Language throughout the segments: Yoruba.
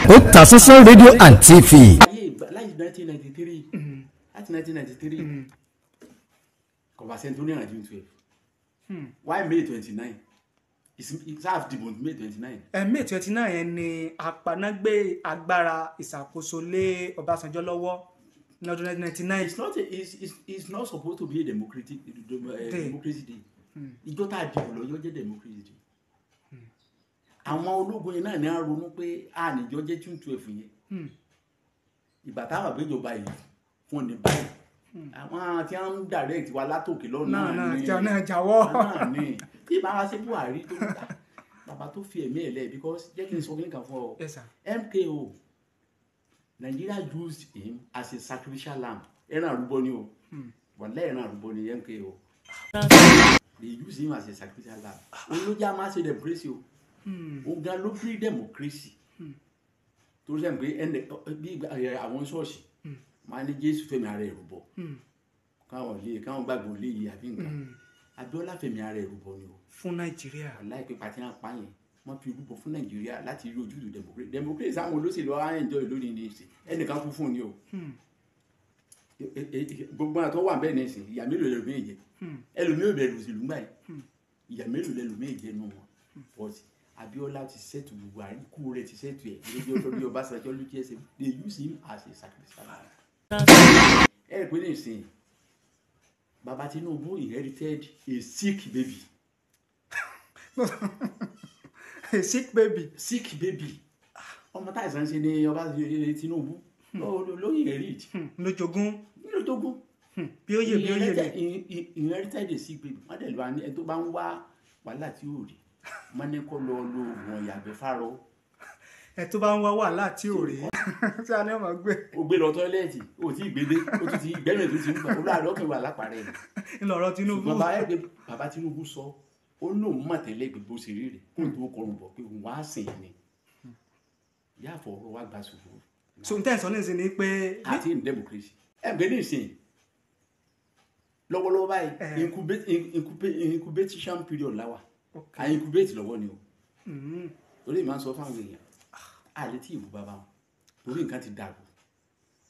Otasansan rédíò and TV. láti 1993 láti 1993 kò bá sẹ́ni tó ní ìrìnàjò 12 why May 29 ìsáàfù dìbò May 29. May 29 yẹn ni apanágbé agbára ìṣàkóso lé Ọbásanjọ́ lọ́wọ́ ní ọdún 1999. It's not supposed to be a democracy day. Ìjọ tá a dìbò lọ́jọ́ jẹ́ democracy day. Àwọn ológun yẹn náà ní a ronú pé a níjọ jẹ́ June 12 yẹn. Ìgbà táwọn àgbéjọba yìí fún ní báyìí. Àwọn tí wọ́n ń direct wa látòkè lọ́nà náà jáwọ́. Náà ní tí ìbá wa ṣe Buhari tó ń ta bàbá tó fi ẹ̀mí ẹ̀ lẹ̀ because jẹ́ kí n sọ kí n kàn fún ọ. MKO Nigeria used him as a sacrificial lamb. Ẹran àrúbọ ni o. Wàlẹ́ ẹran àrúbọ ni MKO. They use him as a sacrificial lamb. Olójà máa ṣe democracy o. Ogan ló bí democracy. Tó ṣe pé bí àwọn ṣọ́ọ̀ṣì máa ní Jésù fẹ̀mí ara ẹ̀ rúbọ. Káwọn gbàgbọ́ lé yìí àbí nǹkan. Abíọ́lá fẹ̀mí ara ẹ̀ rúbọ ni o. Fún Nàìjíríà. Láìpẹ́ pàtí náà pààyàn wọ́n fi rúbọ fún Nàìjíríà láti rí ojútùú democracy. Democracy àwọn olóṣèlú ọ̀hán ẹ̀jọ́ ìlú ní ìsìn ẹnìkan kú fún ni o. Gbogbo àtọ́ wà bẹ́ẹ̀ ní ìsìn ìyá mélòó lẹ́lòmíì jẹ ẹlòmíì ò bẹ̀rù òṣèlú gbà yìí ìyá mélòó lẹ́lòmíì jẹ nù wọn. But Abíọ́lá ti ṣètò gbogbo àríkú rẹ̀ ti ṣètò ẹ̀ lórí ọdún bí Ọbásanjọ́ ló jẹ́ ṣe they use him as a sacrificial lamb. Ẹ pé ní ìsìn Baba Tinubu inherited a sick baby. A sick baby. Sick baby. Ọmọ tá ìsàn ṣe ni Ọba Tinubu ló inherit. Lójogún. Bí ó yẹ lè. Inherited a sick baby. Wọ́n dẹ̀ lọ ní ẹni tó bá ń wá wàhálà tí ò rí. Wọ́n ní kó lọ lo oògùn ìyàgbẹ́ fárọ́. Ẹ tó bá ń wá wàhálà tí ò rí. Tí a ní ọmọ gbé. O gbé lọ tọ́ílẹ̀tì, o ti gbédé, o ti gbẹ́mẹ̀ tó ti ń gbà. Olúwa lọ́kàn wà lápàrẹ̀ rẹ̀. Ìlọ̀rọ̀ Tinubu. Bàbá Tinubu sọ ó lóun mọ̀ tẹ́lẹ̀ gbogbo ṣe rí rẹ̀ kó tó kọrùn bọ̀ pé òun wá sìn ni. Ìyá àfọwọ́rọ́ wa gba sùúrù. So n tẹ́sán ní ìsìn ni pé. Àti in democracy. Ẹgbẹ́ ní ìsìn lọ́wọ́lọ́wọ́ báyìí incubation period láwà. À incubate lọ́wọ́ ni o. Torí ìmọ̀ sọ fáwọn èèyàn àlè tí ìbú bàbá wọn torí nǹkan ti dàrú.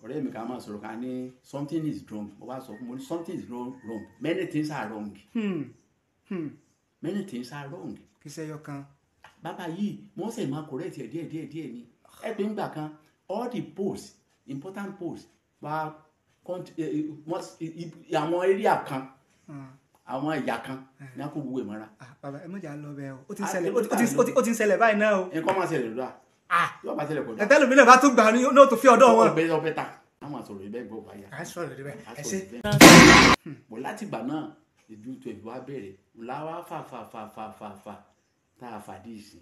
Ọ̀rẹ́ mi ká máa sọ̀rọ̀ ká ní something is wrong. Mo bá sọ fún mo ní something is wrong. Many things are wrong. Many things are wrong. Kì í ṣe ẹyọ kan. Bàbá yìí wọ́n sì máa correct ẹ̀ díẹ̀ ni. Ẹ pé ńgbà kan all the posts important posts were àwọn area kan àwọn ẹ̀yà kan ní a kò wúwo ìmọ̀ra. Bàbá ẹ mọ̀jà lọ bẹ́ẹ̀ o ó ti ń ṣẹlẹ̀ báyìí náà o. Nǹkan máa ṣẹlẹ̀ lọ́dọ̀ yóò bá ṣẹlẹ̀ kọjá. Ẹ̀tẹ́lùmí náà bá tún gbà ní ó tó fi ọ̀dọ̀ wọn. ọbẹ̀ ta àwọn àsọ̀rọ̀ ibẹ̀ gbọ́ wáyà. À ń sọ̀rọ̀ ibẹ̀ ẹ ṣe. Bọ̀ láti ìgbà náà ìlú 12 wa bẹ̀rẹ̀ làwa fà tá a fà dé ìsìn.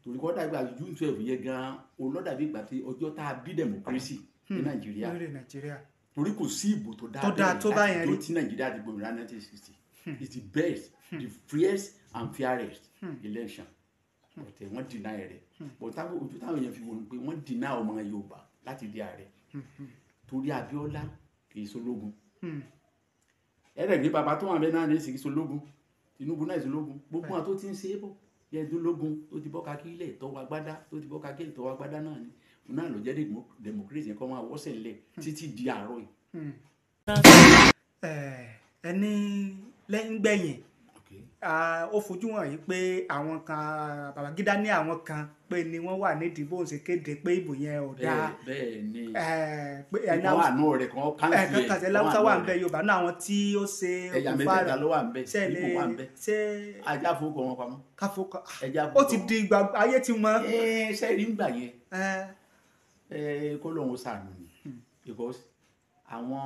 Torí kọ́ dàgbà June 12 yẹn gan-an olódàbí ìgbà tí ọjọ́ tá a bí democracy ní Nàìjíríà. Torí kò sí ìbò tó dáa tó tí Nàìjíríà ti gbòmìnira 1960. It's the best, the freest and fairest election. But wọ́n deny rẹ̀. But ojú táwọn èèyàn fi wọ́n pé wọ́n deny ọmọ Yorùbá láti di ààrẹ. Torí Abíọ́lá kì í ṣológun. Ẹ̀rẹ̀ gbé bàbá tó wà bẹ́ẹ̀ náà ní ìsìnkí ṣológun. Tinubu náà ìṣológun. Gbogbo àwọn tó ti ń ṣe é bọ̀. Yẹ dúlógún tó ti bọ́ kakílẹ̀ tọwọ́ agbádá náà ni. Òun náà ló jẹ́ democracy kọ́ máa wọ́sẹ̀ lẹ̀ títí di àárọ̀ yìí. Ẹni lẹ́yìn gbẹ̀yìn ó fojú hàn yìí pé àwọn kan Babangida ní àwọn kan pé ni wọ́n wà nídìí bóun ṣe kéde pé ìbò yẹn ò dáa. Bẹ́ẹ̀ ni ìwọ àánú rẹ̀ kan kàṣẹ láwùsá wà ń bẹ Yorùbá náà àwọn tí ó ṣe ẹ̀yà mẹ́tẹ̀ẹ̀ta ló wà ń bẹ Ìgbò wà ń bẹ ajá fowókọ wọn pamọ́. Káfọkọ ó ti di ìgbà ayé ti mọ. Sẹ́ẹ̀rì ń gbà yẹn kó lóun ṣàánú ni because àwọn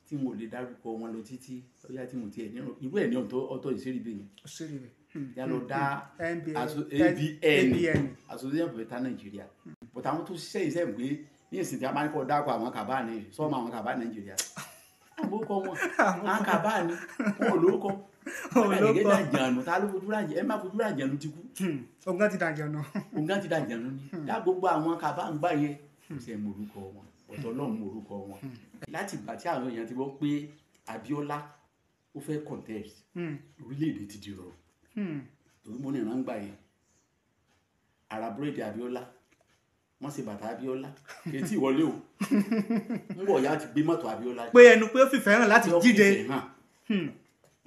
tí mo lè dárúkọ wọn lọ títí ọyá tí mo tiẹ̀ nínú irú ẹ̀ ní ọ̀tọ̀ ìṣèríbẹ̀ yẹn yà lọ dá ABN Association for Better Nigeria but àwọn tó ṣiṣẹ́ iṣẹ́ pé ní ìsìn tí a máa ń kọ́ dákọ̀ àwọn kàbá ní sọ́ọ̀mù àwọn kàbá Nàìjíríà àbúkọ wọn àwọn kàbá ní wọn ò lóko ẹ̀gẹ́ dàjànù ta ló fojú ràjẹ́ ẹ má fojú ràjẹ́nu ti kú. Ògán ti dàjànù ni dá gbogbo àwọn kàbá ń gbà yẹ kò sẹ́ mọ orúkọ wọn ọ̀tọ̀ Ọlọ́run mọ orúkọ wọn láti ìgbà tí àwọn èèyàn ti bọ́ pé Abíọ́lá ó fẹ́ contest orílẹ̀-èdè ti di rọrùn torí mo ní ìràngbà yẹn ara búrẹ́dì Abíọ́lá wọ́n ṣe bàtà Abíọ́lá etí ìwọlé o ń bọ̀ ya ti gbé mọ́tò Abíọ́lá pé ẹnu pé ó fìfẹ́ hàn láti jíde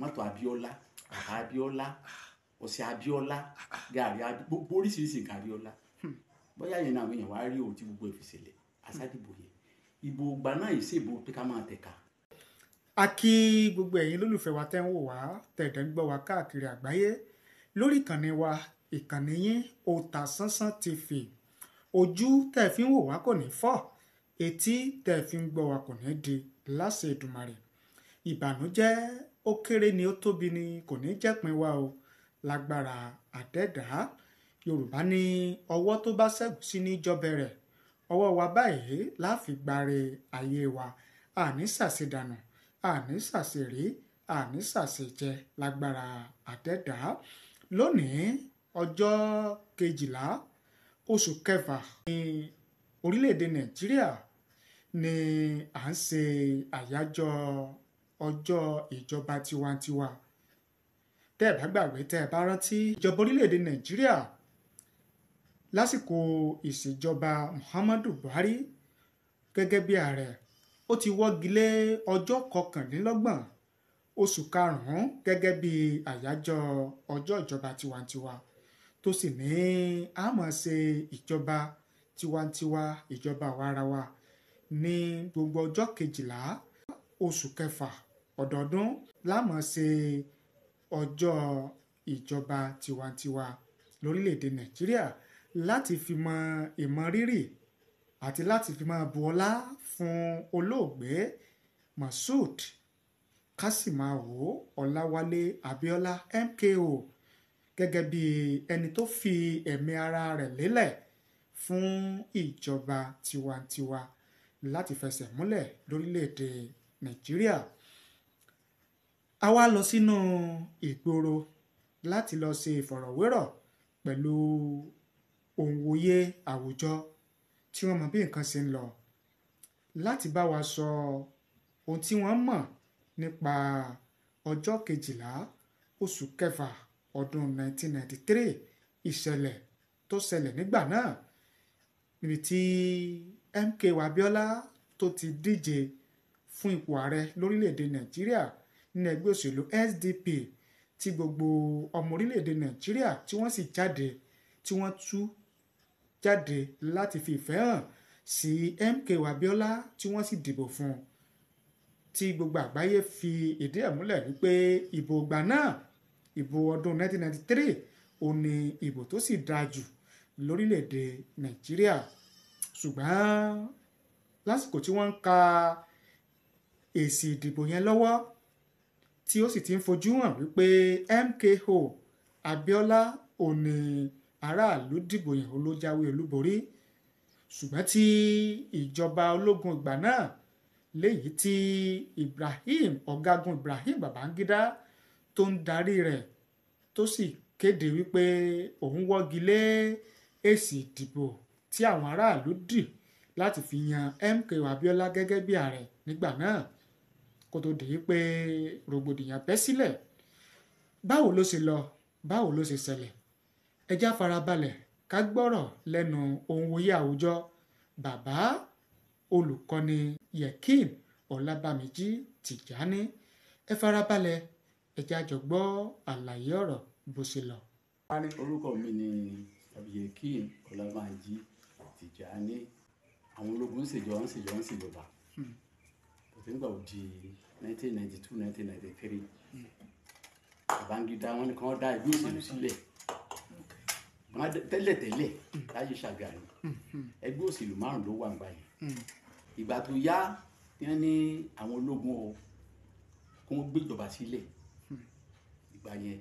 mọ́tò Abíọ́lá bàtà Abíọ́lá ọ̀sẹ̀ Abíọ́lá gàrí gbogbo oríṣiríṣi nǹkan Abíọ́lá bóyá yẹn náà èèyàn wá rí òun tí gbogbo ìfìsẹ̀lẹ̀ àsádìbò yẹn ìbò ìgbà náà ìṣèbò pé ká máa tẹ̀ka. A kí gbogbo ẹ̀yin lólùfẹ́ wa tẹ́ ń wò wá tẹ̀dẹ̀ ń gbọ́ wá káàkiri àgbáyé lórí ìkànnì wa ìkànnì yín Otasansan TV. Ojú tẹ́ fi ń wò wá kò ní fọ́, etí tẹ́ fi ń gbọ́ wá kò ní di láṣẹ Èdùmàrè. Ìbànújẹ́ ó kéré ni ó tóbi ni kò ní jẹ́pin wa o lágbára àdẹ́dàá. Yorùbá ní ọwọ́ tó bá ṣẹ́gun sí ní jọ́bẹ̀rẹ̀, ọwọ́ wa báyìí láfi gbáre ayé wa, àní ṣàṣedànù, àní ṣàṣeré, àní ṣàṣejẹ lágbára àdẹ́dàá. Lónìí ọjọ́ 12 oṣù kẹfà ní orílẹ̀-èdè Nàìjíríà ni à ń ṣe àyájọ́ ọjọ́ ìjọba tiwantiwa. Tẹ́ ẹ bá gbàgbé, tẹ́ ẹ bá rántí, ìjọba orílẹ̀-èdè Nàìjíríà lásìkò ìṣèjọba Muhammadu Buhari gẹ́gẹ́ bí ààrẹ ó ti wọ́gi lé ọjọ́ 29 oṣù karùn-ún gẹ́gẹ́ bí àyájọ́ ọjọ́ ìjọba tiwantiwa tó sì ní a máa ṣe ìjọba tiwantiwa ìjọba àwarawa ní gbogbo ọjọ́ 12 oṣù kẹfà ọdọọdún la máa ṣe ọjọ́ ìjọba tiwantiwa lórílẹ̀‐èdè Nàìjíríà láti fi mọ ìmọrírì àti láti fi máa bu ọlá fún olóògbé Mashood Kásìmáwò Ọláwálé Abíọ́lá MKO gẹ́gẹ́ bí ẹni tó fi ẹ̀mí ara rẹ̀ lélẹ̀ fún ìjọba tiwantiwa láti fẹsẹ̀ múlẹ̀ lórílẹ̀‐èdè Nàìjíríà. A wá lọ sínú ìgboro láti lọ ṣe ìfọ̀rọ̀wérọ̀ pẹ̀lú òǹwòye àwùjọ tí wọ́n mọ bí nǹkan ṣe ń lọ láti bá wa sọ ohun tí wọ́n mọ̀ nípa ọjọ́ 12 oṣù kẹfà ọdún 1993 ìṣẹ̀lẹ̀ tó ṣẹlẹ̀ nígbà náà níbi tí MKO Abíọ́lá tó ti díje fún ipò ààrẹ lórílẹ̀‐èdè Nàìjíríà nínú ẹgbẹ́ òṣèlú SDP tí gbogbo ọmọ orílẹ̀‐èdè Nàìjíríà tí wọ́n sì jáde tí wọ́n tú jáde láti fi ìfẹ́ hàn sí MKO Abíọ́lá tí wọ́n sì dìbò fún un tí gbogbo àgbáyé fi ìdí ẹ̀ múlẹ̀ wípé ìbò ìgbà náà ìbò ọdún 1993 ó ní ìbò tó sì dáa jù lórílẹ̀‐èdè Nàìjíríà. Ṣùgbọ́n lásìkò tí wọ́n ń ka èsì ìdìbò yẹn lọ́wọ́ tí ó sì ti ń fojú hàn wípé MKO Abíọ́lá ò ní aráàlú dìbò yẹn ló jáwé olúborí. Ṣùgbọ́n tí ìjọba ológun ìgbà náà léyìí tí ọ̀gágun Ibrahim Babangida tó ń darí rẹ̀ tó sì kéde wípé òun wọ́gi lé èsì ìdìbò tí àwọn aráàlú dì láti fi yan MKO Abíọ́lá gẹ́gẹ́ bí ààrẹ nígbà náà kó tó di pé rògbòdìyàn bẹ́ sílẹ̀. Báwo ló ṣe lọ? Báwo ló ṣe ṣẹlẹ̀? Ẹ já farabalẹ̀ ká gbọ́rọ̀ lẹ́nu òǹwòye àwùjọ bàbá olùkọ́ni Yekin Ọlábàmíjì Tìjání. Ẹ farabalẹ̀ ẹ já jọ gbọ́ àlàyé ọ̀rọ̀ bó ṣe lọ. Orúkọ mi ni Yekin Ọlábàmíjì Tìjání. Àwọn ológun ń ṣèjọba nígbà òdì 1992-1993 Babangida wọn ni kàn dá ẹgbẹ́ òṣèlú sílẹ̀ tẹ́lẹ̀tẹ́lẹ̀ láyé Ṣàgàrí ẹgbẹ́ òṣèlú 5 ló wà nígbà yẹn. Ìgbà tó yá wọ́n ní àwọn ológun o kó wọ́n gbéjọba sílẹ̀. Ìgbà yẹn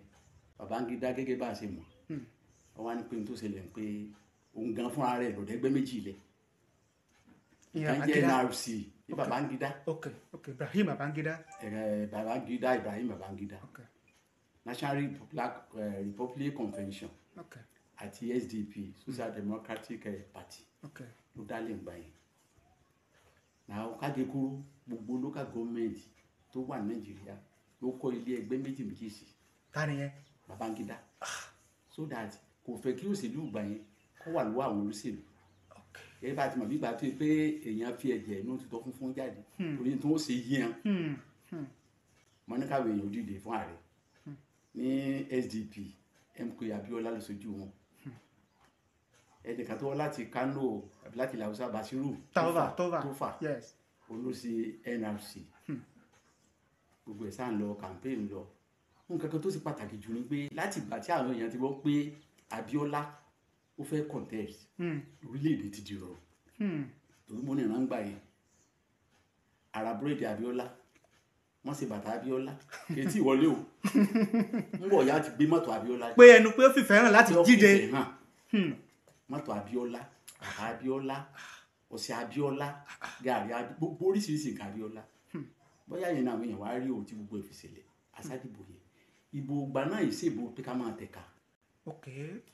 Babangida gẹ́gẹ́ bá a ṣe mọ̀ wọ́n wá ní pé n tó ṣẹlẹ̀ pé òun gan fúnra rẹ̀ lọ́dẹ́gbẹ́ méjì lẹ̀ ìkan jẹ́ NRC ní Babangida. Ibrahim Babangida. Ibrahim Babangida. National Republic Convention àti SDP Social Democratic Party ló dálé ìgbà yẹn. Náà Kádékúrú gbogbo local government tó wà ní Nàìjíríà ló kọ́ ilé ẹgbẹ́ méjì sí. Tani yẹn? Babangida. So that kò fẹ́ kí òṣèlú ìgbà yẹn kó wà lọ́wọ́ àwọn olóṣèlú. ẹ bá ti mọ̀ bí ìgbà tó pé èèyàn fi ẹ̀jẹ̀ inú ti tọ́ funfun jáde torí tó ń ṣe yíyan mo ní káwé èèyàn dìde fún ààrẹ ní SDP MK Abiola ló ṣojú wọn ẹnìkan tó wá láti Kano àbí láti Lausa Basiru Tofa olóṣè NRC gbogbo ẹ̀ sáà ń lọ campaign lọ nǹkan kan tó sì pàtàkì jù ni pé láti ìgbà tí àwọn èèyàn ti gbọ́ pé Abiola ó fẹ́ contest orílẹ̀-èdè ti di rọrùn torí mo ní ìràngbà yẹn ara búrẹ́dì Abiola wọ́n ṣe bàtà Abiola etí ìwọlé o ń bọ̀ ya ti gbé mọ́tò Abiola pé ẹnu pé ó fìfẹ́ hàn láti jíde mọ́tò Abiola bàtà Abiola ọ̀sẹ̀ Abiola gàrí gbogbo oríṣiríṣi nǹkan Abiola bóyá yẹn náà àwọn èèyàn wá rí òun tí gbogbo ìfìsílẹ̀ asádìbò yẹn ìbò ìgbà náà ìṣèbò pé ká máa tẹ̀ka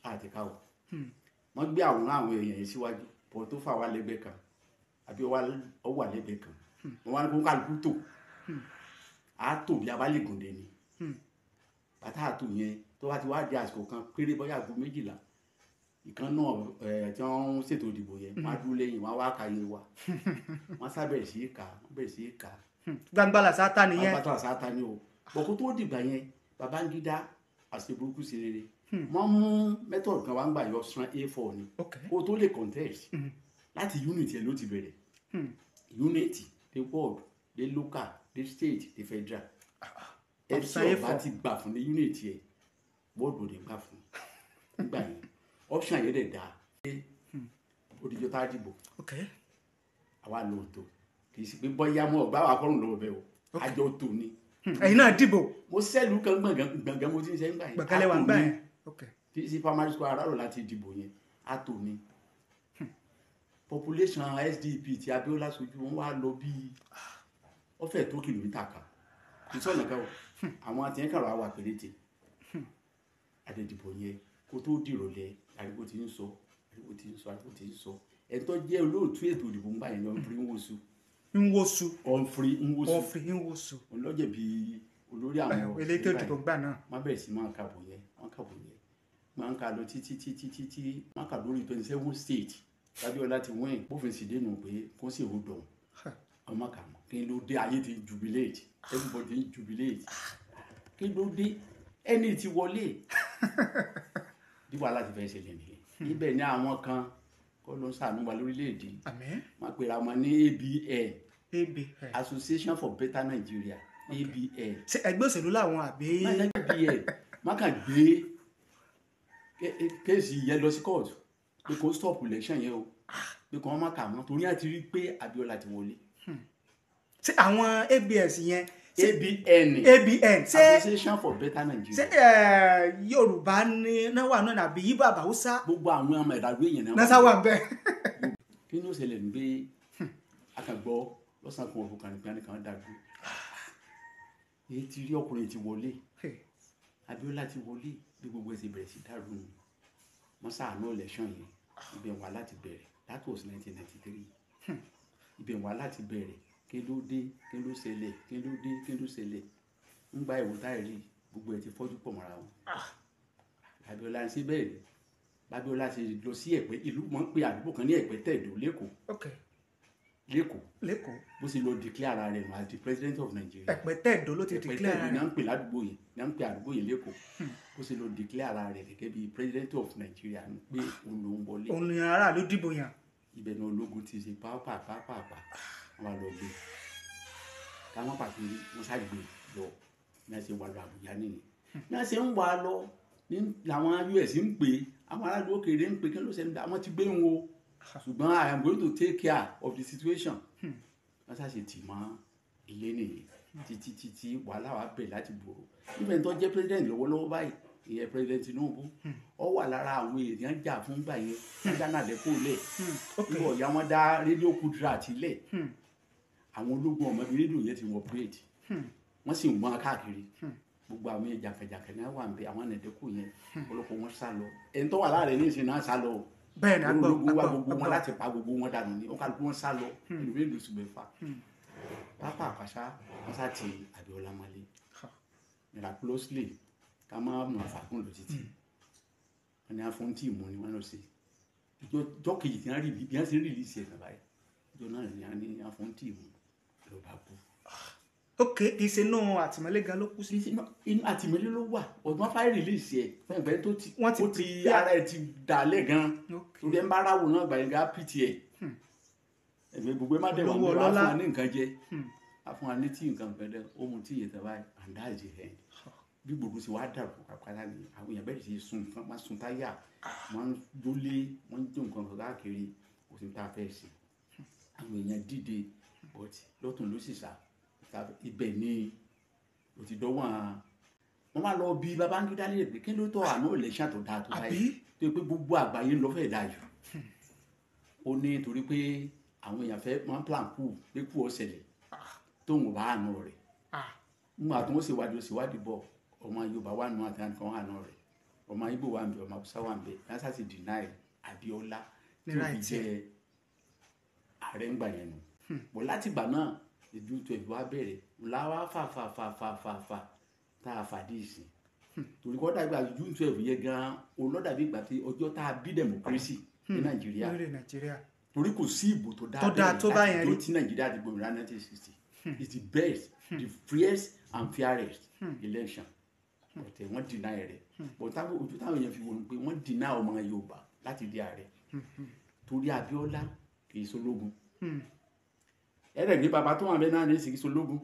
àtẹ̀ka o wọ́n gbé àwòrán àwọn èèyàn yẹn síwájú pọ̀ tó fà wá lẹ́gbẹ̀ẹ́ kan àbí ó wà lẹ́gbẹ̀ẹ́ kan wọ́n wá ní kó kálukú tò á tò bí abálẹ̀gùndé ni bàtà àtò yẹn tó bá ti wá di àsìkò kan péré bóyá àgbo 12 ìkan náà tí wọ́n ń ṣètò ìdìbò yẹn wọ́n á dúró lẹ́yìn wọ́n á wá kàyé wa wọ́n sábẹ̀rẹ̀ sí í kà wọ́n bẹ̀rẹ̀ sí í kà gbangba làṣáta nìyẹn gbangba làṣáta ni o bọ̀kú tó dìgbà yẹn Babangida àṣeburúkú sí rere wọ́n mú method kan wá ń gbà yọ option A4 ni kó tó lè contest láti unity ẹ̀ ló ti bẹ̀rẹ̀ unity the world the local the state the federal ẹ̀ tí ọba ti gbà fún ní unity ẹ̀ wọ́ọ̀dù lè gbà fún nígbà yẹn option yẹn dẹ̀ dáa odijọ́ tá a dìbò àwa lò tó kì í sì pé bọ́yá mọ́ ọ̀gbá wa kọ́rùn lọ́wọ́ bẹ́ẹ̀ o àjọ tó ni. ẹ̀yin náà dìbò. mo sẹ́ẹ̀lù kan gbọ̀ngàn mo ti ń sẹ́ ń gbà yẹn. gbàgálẹ̀ wà ń gbà yẹn. tí sí primary school aráàlú láti dìbò yẹn á tó ni. population SDP ti Abiola sojú wọn wá lọ bíi ó fẹ́ tó kìlómítà kan kì í sọ̀nà kan o àwọn àti yẹn kàrọ̀ àwà péréte àdèdìbò yẹn kó tó dìrọ̀lẹ́ àríwó ti ń sọ ẹ̀ tó jẹ́ olóòtú ètò ìdìbò ń gbà yẹn lọ ń fi ń wosù Humphrey Nwosu olójẹ bíi olórí àwọn elétò ìdìbò gbà náà wọ́n bẹ̀rẹ̀ sí máa kàbò yẹn máa ń kà lọ títí máa kà lórí 27 state Abiola ti win bófin sì dénú pé kó sì ó dùn ọmọ kà mọ́ kí ló dé ayé ti jubilate everybody jubilate kí ló dé ẹni tí wọlé bí wàhálà ti fẹ́ ṣẹlẹ̀ nìyẹn ibẹ̀ ni àwọn kan kọ́ ló ń ṣàánú wa lórílẹ̀‐èdè máa pera wọn ní ABN Association for Better Nigeria ABN. ṣé ẹgbẹ́ òṣèlú làwọn àbí. ABN má kàn gbé kéèsì yẹn lọ sí kóòtù pé kò stop election yẹn o pé kò wọ́n má kà mọ́ torí àti rí pé Abiola ti wọlé. ṣé àwọn ABS yẹn. ABN Association for Better Nigeria. ṣé Yorùbá ní náwó àná nàbí yíbọ àbáwúsá. gbogbo àwọn ọmọ ìdàgbé yẹn náà. nasa wà bẹ́ẹ̀. kí ni ó ṣẹlẹ̀ ní pé akàgbọ́ lọ́sàn-án kan òfin kan nìkan dàgbé èyí ti rí ọkùnrin ti wọlé Abiola ti wọlé bí gbogbo ẹsẹ̀ bẹ̀rẹ̀ sí dàrú ni wọ́n ṣàánú election yẹn ibẹ̀ wà láti bẹ̀rẹ̀ that was 1993 ibẹ̀ wà láti bẹ̀rẹ̀ kí ló dé kí ló ṣẹlẹ̀ ń gba ìwò táìrí gbogbo ẹ̀ ti fọ́jú pọ̀ mọ́ra wọn. Abiola ń ṣe bẹ́ẹ̀ ni Abiola ṣe lọ sí Ẹ̀pẹ́ ìlú mọ̀ ń pe àdúgbò kan ní Ẹ̀pẹ́ Tẹ̀dó lẹ́kọ̀ọ́ bó ṣe lọ declare ara rẹ̀ as the president of Nigeria. Ẹ̀pẹ́ Tẹ̀dó ló ti declare ara rẹ̀. Ẹ̀pẹ́ Tẹ̀dó ní à ń pè ládùúgbò yẹn ní à ń pè àdúgbò yẹn lẹ́kọ̀ọ́ bó ṣe lọ declare ara rẹ̀ gẹ́gẹ́ bí president of Nigeria pé òun ló ń wọlé. òun ni aráàlú dìbò yàn. ibẹ̀ ni ológun ti ṣe pàápàá wọn lọ gbé káwọn pàṣẹ wọn ṣàgbé lọ ní a ṣe wà lọ Àbújá nìyẹn ní a ṣe ń wà lọ ní làwọn US ń pè àwọn aráàlú òkèèrè ń pè kí ló ṣe ń dá àwọn ti gbé ń wo ṣùgbọ́n I am going to take care of the situation wọ́n ṣàṣe tì mọ́ ilé nìyẹn títí wàhálà wa bẹ̀ láti gbòòrò níbẹ̀ tó jẹ́ president lọ́wọ́lọ́wọ́ báyìí ìyẹn president Tinubu ó wà lára àwọn èèyàn jà fún gbà yẹn wọ́n dá nàdẹ́kọ̀ lẹ̀ níwọ̀ ya wọ́n dá rédíò Kudrat lẹ̀ àwọn ológun ọmọ ibi rédíò yẹn ti wọ bírèdì wọ́n sì ń wọ́n káàkiri gbogbo àwọn jàǹkàjàǹkà náà wà ń bẹ àwọn nàdẹ́kọ̀ yẹn ọlọ́pàá wọn sá lọ ẹni tó wà láàrin ní ìsìn náà sá lọ bẹ́ẹ̀ ni agbọ ológun wa gbogbo wọn láti pa gbogbo wọn dànù ní wọn kálukú wọn sá lọ ìlú èdè oṣù mẹ́fà pápá àpàṣà wọn sá ti Abiola mọ́lé miraculously ká má mọ̀ fàkùn lọ títí wọn ni a fún tíìmù ni wọn lọ sí ìjọ kejì tí wọ́n rí bí wọ́n ṣe ń rìlíìsì ẹ̀ náà báyìí ìjọ náà ní a ní àfọ̀ǹtì ìmú ló bá kú. ok kì í ṣe inú àtìmọ́lé gan ló kú sí. inú àtìmọ́lé ló wà ọdún wọn fáyé rìlíìsì ẹ̀ fẹ́ǹfẹ́ tó ti ti ara ẹ̀ ti dàlẹ̀ gan torí ẹ̀ ń bá aráwò náà gbàyànjá pt ẹ̀ ẹ̀fẹ̀ gbogbo ẹ̀ má dẹ̀ wà ní wàá fún wa ní nǹkan jẹ fún wa ní tí nǹkan kan dẹ ó mu tí yẹn tẹ báyìí àǹdá ìjì ẹ̀ bí gbogbo sì wá dàrú pàpàlà ni àwọn èèyàn bẹ̀rẹ̀ sí sun nǹkan máa sun táyà wọ́n ń dólé wọ́n ń jó nǹkan kan káàkiri kò sí tá a fẹ́ ṣe àwọn èèyàn dìde bọ́tì lọ́tún ló sì sá ibẹ̀ ni ó ti dọ́wọ́ wọn máa lọ bí Babangida lè pé kí ló tọ́ àná ò lè ṣàtò dáa tó báyìí tó yẹ pé gbogbo àgbáyé ń lọ fẹ́ dáa jù ó ní torí pé àwọn èèyàn fẹ́ máa ń plan kú pé kú ó ṣẹlẹ̀ tóun bá àná rẹ̀ nígbà tó ń ṣèwádìí bọ̀ ọmọ Yorùbá wà nù àti àǹkan àná rẹ̀ ọmọ Ìgbò wà ń bẹ ọmọ Haúsá wà ń bẹ yàtọ̀ sí deny Abíọ́lá tí ó fi jẹ ààrẹ ń gbà yẹn nù bọ̀ láti gbà náà ìdú tó ìlú wa bẹ̀rẹ̀ ńlá wa fà tá a fàdí ìsìn torí kọ́ dàgbà June 12 yẹn gan-an olódàbí ìgbà tí ọjọ́ tá a bí democracy ní Nàìjíríà torí kò sí ìbò tó dáa tó báyẹn rí tí Nàìjíríà ti gbòmìnira 1960 it's the best the freest and fairest election ọ̀tẹ̀ wọ́n deny rẹ̀ but ojú táwọn èèyàn fi wò ó pé wọ́n deny ọmọ Yorùbá láti di ààrẹ torí Abíọ́lá kì í ṣológun ẹ̀rẹ̀ ní bàbá tó wà bẹ́ẹ̀ náà ní ìsìnkí ṣológun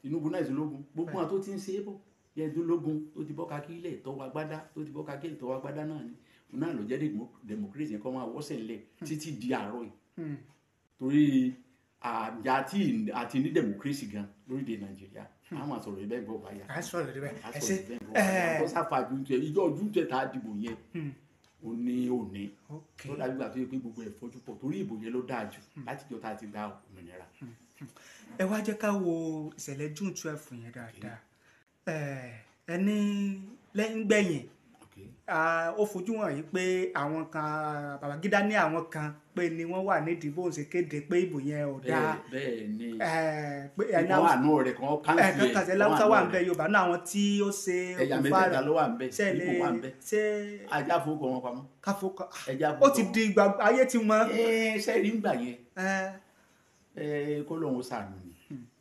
Tinubu náà ìṣológun gbogbo àwọn tó ti ń ṣe é bọ̀ yẹn dúlógún tó ti bọ́ kakílẹ̀ tọwọ́ agbádá náà ni òun náà ló jẹ́ democracy yẹn kọ́ máa wọ́sẹ̀ lẹ̀ títí di àárọ̀ yìí torí àti ní democracy gan lórílẹ̀ Nàìjíríà àwọn àsọ̀rọ̀ ibẹ̀ gbọ́ báyà àsọ̀rọ̀ ibẹ̀ ẹsẹ̀ tó sáfàjú tẹ ìjọ ọdún tẹ tá a dìbò yẹn òní tó dájú àti pé gbogbo ẹ̀ fojú pọ̀ torí ìbò yẹn ló dáa jù láti jọ tá a ti gba òmìnira. ẹ wá jẹ́ ká wo ìṣẹ̀lẹ̀ June 12 yẹn dáadáa ẹni lẹ́yìn gbẹ̀yìn ó fojú hàn yìí pé àwọn kan Babangida ní àwọn kan pé ni wọ́n wà nídìí bóun ṣe kéde pé ìbò yẹn ò dáa bẹ́ẹ̀ ni pé àwọn àna rẹ̀ kan kàṣẹ láwùsá wà ń bẹ Yorùbá náà àwọn tí ó ṣe ẹ̀yà mẹ́tẹ̀ẹ̀ta ló wà ń bẹ ipò wà ń bẹ ajá fowókọ wọn pamọ́ káfọkọ ẹja ó ti di ìgbà ayé ti mọ. sẹ́ẹ̀rì ń gbà yẹn kó lóun ṣàánú ni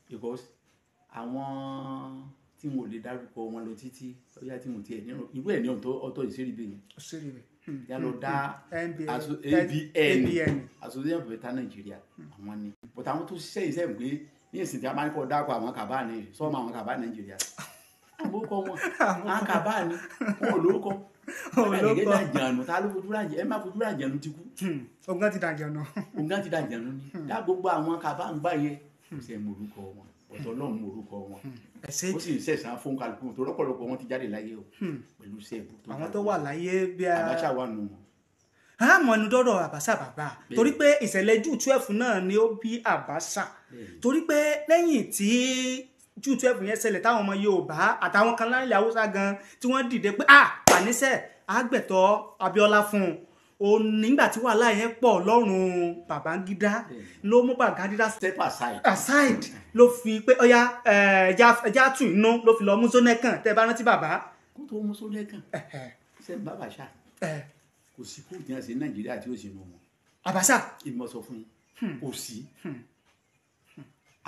because àwọn tí mo lè dárúkọ wọn lọ títí ọyá tí mo tiẹ̀ nínú irú ẹ̀ ní ọ̀tọ̀ ìṣèríbẹ̀ yẹn yà lọ dá ABN Association of Better Nigeria àwọn ni but àwọn tó ṣiṣẹ́ iṣẹ́ pé ní ìsìn tí a máa ń kọ́ dákọ̀ àwọn kàbá ni sọ́ọ̀mù àwọn kàbá Nàìjíríà àwọn orúkọ wọn àwọn kàbá ni wọn ò lórúkọ ọ̀gá dàjànù tá ló fojú ràjẹ́ ẹ má fojú ràjẹ́nu ti kú. ọ̀gá ti dàjànù. ọ̀gá ti dàjànù ni dá gbogbo àwọn kàbá ń gbà yẹn kò sẹ́ mọ orúkọ wọn ọ̀tọ̀ Ọlọ́run mọ orúkọ wọn ó sì ń sẹ̀sán fún kálukú tó lọ́pọ̀lọpọ̀ wọn ti jáde láyé o pẹ̀lú sẹ́ẹ̀bù tó àwọn tó wà láyé bí i Abacha wà nù wọn. àmọ́ ẹnu dọ́rọ̀ Abacha bàbá torí pé ìṣẹ̀lẹ̀ June 12 náà ni ó bí Abacha torí pé lẹ́yìn tí June 12 yẹn ṣẹlẹ̀ táwọn ọmọ Yorùbá àtàwọn kan láìlẹ̀ Haúsá gan tí wọ́n dìde pé àníṣe àgbẹ̀tọ́ Abíọ́lá fún un nígbà tí wàhálà yẹn pọ̀ lọ́rùn Babangida ló mú Babangida step aside ló fi pé ọya ẹja tù inú ló fi lọ mú Sónẹ́kàn tẹ́ bá rántí bàbá. kó tó mú Sónẹ́kàn ṣe ń bá Abacha kò sí kó jẹ́ ṣe Nàìjíríà tí ó ṣe nù wọn. Abacha ìmọ̀ sọ fún yín kò sí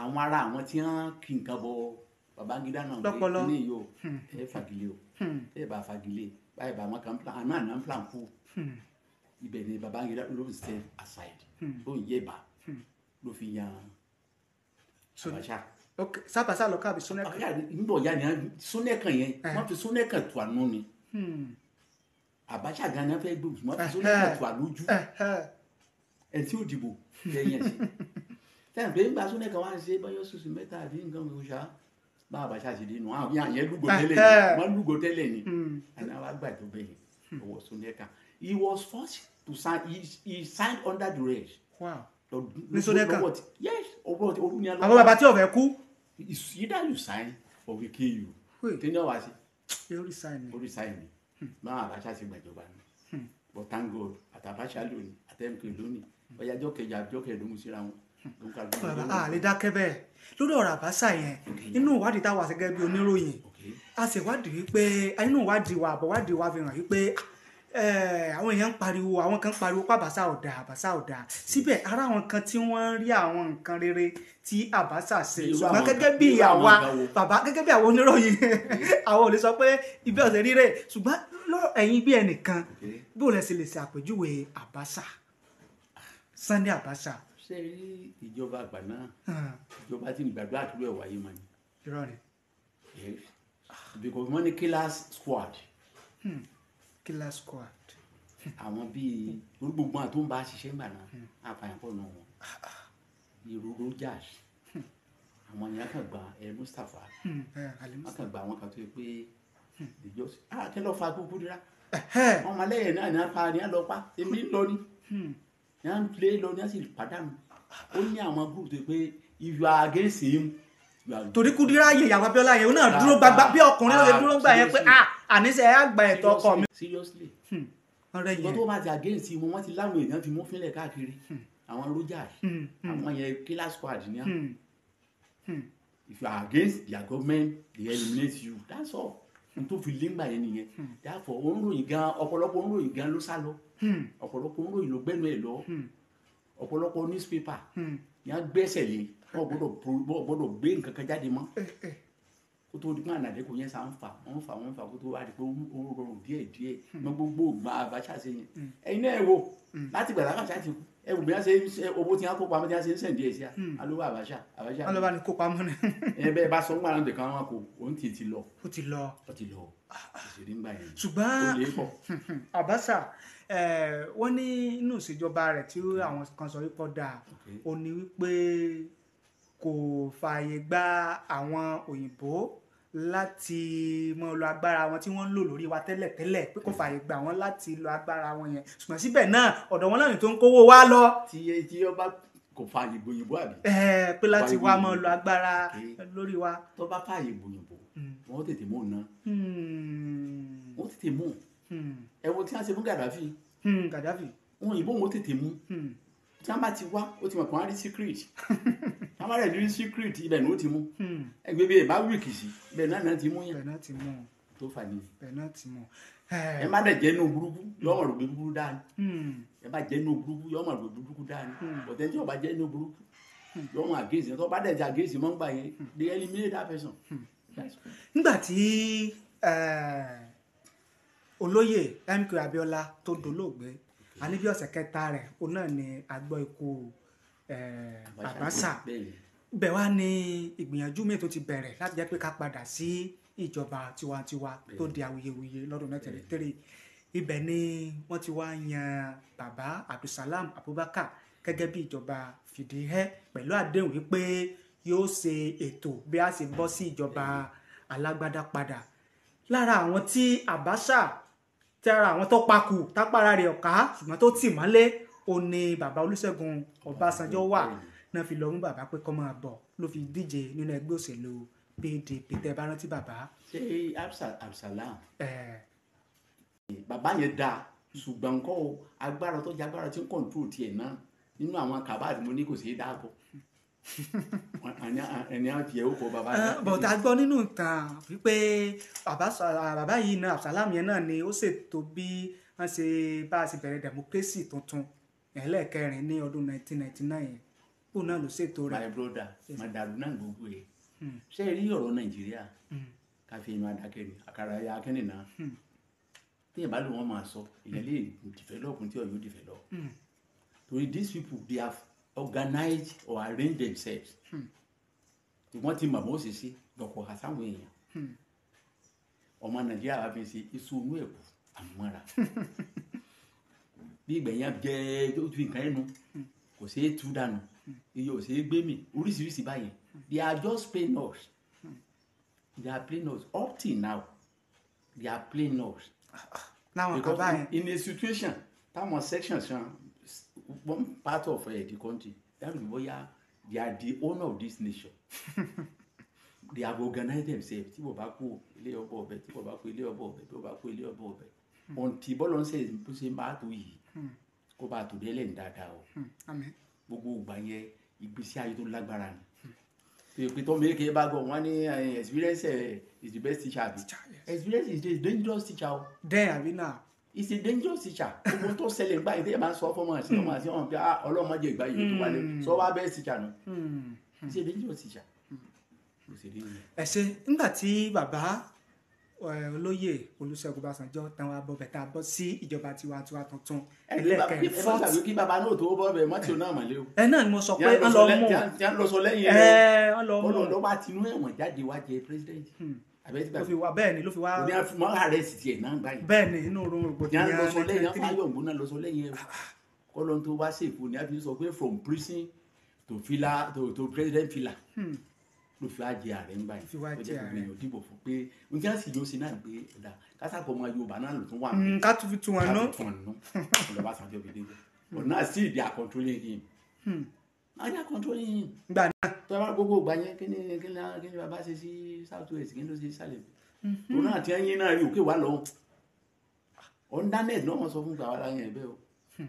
àwọn ará àwọn tí wọ́n kí nǹkan bọ Babangida náà pé ní yóò ẹ fagilé o ẹ bá fagilé báyìí bá wọn kan plan àná àná plan kú ibẹ̀ ni Babangida ló ń step aside ló ń yẹ̀bà ló fi yan Abacha. ok sábàṣà lọ káàbí Sónẹ́kàn. nígbà ọ̀yá ni Sónẹ́kàn yẹn wọ́n fi Sónẹ́kàn tù àánú ni Abacha gan-an fẹ́ gbé wọ́n fi Sónẹ́kàn tù àlójú ẹ̀ tí ó dìbò lẹ́yìn ẹ̀sìn tẹ́lẹ̀ pé nígbà Sónẹ́kàn wá ń ṣe báyọ̀ sùsù mẹ́ta àbí nǹkan ìwòsàn bá Abacha ṣe dé nù àwọn yẹn lúgò tẹ́lẹ̀ ni wọ́n lúgò tẹ́lẹ̀ ni àná wàá gbàjọ bẹ́ẹ̀ ọwọ́ Sónẹ́kàn he was forced to sign he signed under duress. Wow. ní Sónẹ́kàn yes orú ni a lọ. àwọn bàbá tí ò fẹ́ kú. either you sign or we kill you. kí ni ọ̀wá sí. orí sign ni máa Abacha ti gbàjọba ni but thank God àti Abacha lónìí àtẹnukẹ lónìí ọ̀yájọ́ kẹjà àjọ kẹẹ̀ẹ́dógún síra wọn. bàbá lè dákẹ́ bẹ́ẹ̀ lórí ọ̀rọ̀ Abacha yẹn inú ìwádìí táwa gẹ́gẹ́ bí oníròyìn a sì wádìí wípé inú ìwádìí wa àbọ̀wádìí wa fi hàn wípé àwọn èèyàn ń pariwo, àwọn kan ń pariwo pé Abacha ọ̀dà, Abacha ọ̀dà, síbẹ̀ ara àwọn kan tí wọ́n rí àwọn nǹkan rere tí Abacha ṣe, ṣùgbọ́n gẹ́gẹ́ bí àwa bàbá, gẹ́gẹ́ bí àwọn oníròyìn àwọn ò lè sọ pé ibi ọ̀sẹ̀ rírè, ṣùgbọ́n ẹ̀yin bí ẹnìkan bí ò lè ṣe lè ṣe àpèjúwe Abacha, Sunday Abacha. ṣé rí ìjọba àgbà náà ìjọba tí ìgbàgbọ́ àdúrà ẹ̀ wáyé mọ́ ni. irọ́ ni. because wọ́n ní killers squad. killer squad. àwọn bíi gbogbo àwọn tó ń bá ṣiṣẹ́ ńgbà náà àpàyàn pọ̀ náà wọn irú Rogers àwọn èèyàn kan gba Mustapha wọn kan gba àwọn kan tó yẹ pé ìjọsìn kí ló fa kúkú dira wọn máa lẹ́yìn náà ní apá ní àlọ́pàá èmi ń lọ ní ní à ń lé lọ ní à sì pàdánù ó ní àwọn group tó yẹ pé if you are against him. torí Kúdírá yẹ ìyàwó Abíọ́lá yẹn ó náà dúró gbagba bí ọkùnrin ó lè dúró gbà yẹn pé àníṣe ẹ á gba ẹ̀tọ́ ọkọ mi. seriously ìgbà tó bá ti against wọn wọ́n ti láwọn èèyàn fi mú fílẹ̀ káàkiri àwọn Rogers àwọn yẹn killer squad ní à if you are against their government they eliminate you that's all n tó fi lẹ́ngbà yẹn nìyẹn therefore oníròyìn gan ọ̀pọ̀lọpọ̀ oníròyìn gan ló sá lọ ọ̀pọ̀lọpọ̀ oníròyìn ló gbẹ́nu ẹ̀ lọ ọ̀pọ̀lọpọ̀ newspaper yẹn gbẹ́sẹ̀ lé wọ́n gbọ́dọ̀ gbé nǹkan kan jáde mọ́ kó tó di pé ànàdé kò yẹn sá ń fà kó tó wá di pé ó rọrùn díẹ̀ mọ gbogbo ògbà Abacha ṣe yẹn ẹ̀yin náà ẹ wò láti gbàdá Abacha ti kú ẹ wò bí wọ́n ṣe owó tí wọ́n kó pamọ́ tí wọ́n ṣe ń sẹ̀ǹdí ẹ̀ sí alówó Abacha. alóba ni kó pamọ́ ni. ẹ bẹ́ẹ̀ bá sọ ń gbàdá nìkan wọn kò òun ti lọ. ó ti lọ ìṣèlú ń gbà yẹn. ṣùgbọ́n Abacha wọ́n ní inú ìṣèjọba rẹ̀ tí àwọn kan sọ wípé dáa ó ní wípé kò fààyè gba àwọn òyìnbó láti mọ lo agbára wọn tí wọ́n ń lò lórí wa tẹ́lẹ̀ pé kò fààyè gba wọn láti lo agbára wọn yẹn ṣùgbọ́n síbẹ̀ náà ọ̀dọ̀ wọn lẹ́yìn tó ń kówó wá lọ. tí ọba kò fààyè gbòyìnbó àbí. pé láti wá mọ lo agbára lórí wa. tó bá fààyè gbòyìnbó wọn tètè mú un ná wọn tètè mú ẹ wo tí wọn ṣe fún Gaddafi wọn òyìnbó wọn tètè mú tí wọn bá ti wá ó ti mọ̀ pé wọn á rí secret wọn bá rẹ̀ ní secret ibẹ̀ ni ó ti mú ẹgbẹ́ bí ẹ bá wíìkì sí ibẹ̀ náà ti mú yẹn ibẹ̀ náà ti mú tó fà ní. ibẹ̀ náà ti mú. ẹ má dẹ̀ jẹ́ inú burúkú yọ̀ọ́ mọ̀ rògbé burúkú dáa ni ẹ bá jẹ́ inú burúkú yọ̀ọ́ mọ̀ rògbé burúkú dáa ni bọ̀tẹ́ tí o bá jẹ́ inú burúkú yọ̀ọ́ mọ̀ àgéèsì tó bá dẹ̀ jẹ́ àgéèsì mọ́ ń gbà yẹn they eliminate that person. nígbà tí olóyè MK Abíọ́lá tó dolóògbé a ní bí ọ̀sẹ̀ kẹta rẹ̀ òun náà ni a gbọ́ ikú Abacha bẹ́ẹ̀ wá ní ìgbìyànjú mi tó ti bẹ̀rẹ̀ láti jẹ́ pé ká padà sí ìjọba tiwantiwa tó di awuyewuye lọ́dún 1993 ibẹ̀ ni wọ́n ti wá yan bàbá Abdulsalam Abubakar gẹ́gẹ́ bí ìjọba fìdíhẹ́ pẹ̀lú àdéhùn wípé yóò ṣe ètò bí a ṣe bọ́ sí ìjọba alágbádá padà lára àwọn tí Abacha tẹ́ra àwọn tó pakù tápára rẹ̀ ọ̀ká ṣùgbọ́n tó tì mọ́lé ó ní bàbá Olúṣẹ́gun Ọbásanjọ́ wà náà fi lọ mú bàbá pé kó máa bọ̀ ló fi díje nínú ẹgbẹ́ òṣèlú PDP tẹ́ bá rántí bàbá. ṣé Abdulsalam bàbá yẹn dáa ṣùgbọ́n nǹkan agbára tó jẹ́ agbára tí ń kọ̀ǹtró tiẹ̀ náà nínú àwọn kábàdì mo ní kò sí dáàbò ẹni á fi ẹ̀wọ́ kọ bàbá yẹn. bọ̀dà gbọ́ nínú ìtàn wípé bàbá yìí náà Abdulsalam yẹn náà ni ó ṣètò bí wọ́n ṣe bá a ṣe bẹ̀rẹ̀ democracy tuntun ẹlẹ́ẹ̀kẹrin ní ọdún 1999 ó náà ló ṣètò rẹ̀. my brother madaru náà gbogbo ẹ̀ ṣé ẹ rí ọ̀rọ̀ Nàìjíríà káfí inú adákẹ́ ni àkàrà ya akẹ́ni náà tí ìbá ló wọn máa sọ ìyẹn lè develop tí ọ̀yọ́ develop torí these people they have organized or arranged themselves wọ́n ti mọ̀ mọ́ ṣe ṣe lọ́kọ̀ àsáwọn èèyàn ọmọ Nàìjíríà wà fi ṣe ìṣòwò ẹ̀kú àmúmọ́ra bí ìgbẹ̀yìn jẹ́ tó fi nǹkan ẹnu kò ṣeé tú dànù iye ò ṣeé gbé mi oríṣiríṣi báyìí they are just playing us they are playing us up till now they are playing us. Because in a situation táwọn sections one part of the country that will be where they are the owner of this nation they have organized themselves tí wọ́n bá kó ilé ọbọ̀ ọbẹ̀ tí wọ́n bá kó ilé ọbọ̀ ọbẹ̀ tí wọ́n bá kó ilé ọbọ̀ ọbẹ̀ ọ̀ntì bọ́lọ̀ ń sẹ̀ bó ṣe máa tó yìí kó bá tó délẹ̀ ní dáadáa o gbogbo ìgbà yẹn ìgbésí ayé tó lágbára ni pé tó méjèèké bá gbọ́ wọ́n ní experience is the best teacher àbí experience is the dangerous teacher o. dẹ́n àbí náà. it's a dangerous teacher gbogbo tó ṣẹlẹ̀ gbà yìí tẹ́yẹ̀ máa ń sọ fọmọ àti ọmọ àti ọmọ pé ọlọ́mọdé ìgbà yìí tó wà lé sọ wá bẹ́ẹ̀ teacher nù it's a dangerous teacher. ẹ ṣe nígbà tí bàbá olóyè Olúṣẹ́gun Ọbásanjọ́ tán wá bọ́ bẹ̀ tá a bọ́ sí ìjọba tiwantiwa tuntun ẹlẹ́kẹ̀rin fọ́ọ̀tì kí bàbá náà tó bọ́ bẹ̀ mọ́tì náà mọ̀lẹ́ o. ẹ náà ni mo sọ pé wọ́n lọ mú un lọ sọ lẹ́yìn rẹ̀ ọlọ́mọ bá tinú ẹ̀wọ̀n jáde wá jẹ president. ló fi wá bẹ́ẹ̀ ni ló fi wá. ní àfimọ́ ààrẹ sì tiẹ̀ náà gbà yìí. bẹ́ẹ̀ ni inú orun rògbòdìyàn lọ sọ lẹ́yìn Fáyọ̀mọ́ náà lọ sọ lẹ́yìn ẹ̀rọ kọ́lọ́n tó wá sèfò ní àfi sọ pé from prison to president villa ló fi wá jẹ ààrẹ ńgbà yìí ó jẹ́ kó gbìyànjú dìbò fún pé n kí á sì yóò sí náà pé ọ̀dà kásàkó ọmọ Yorùbá náà ló tún wà mí. ká tún fi tún wọn nú. ọ̀dọ̀ Ọbásanjọ́ fi dé but now still they are controlling him. now they are controlling him. gbà náà. tọ́wọ́ gbogbo ìgbà yẹn kí ni bàbá ṣe sí south west kí ni ló ṣe sálẹ̀ òun náà ti ẹyin náà rí òkè wà lọ́wọ́ ọ̀ndánẹ́ẹ̀tì náà wọ́n sọ fún gbàwá láyé ẹ̀ bẹ́ẹ̀ o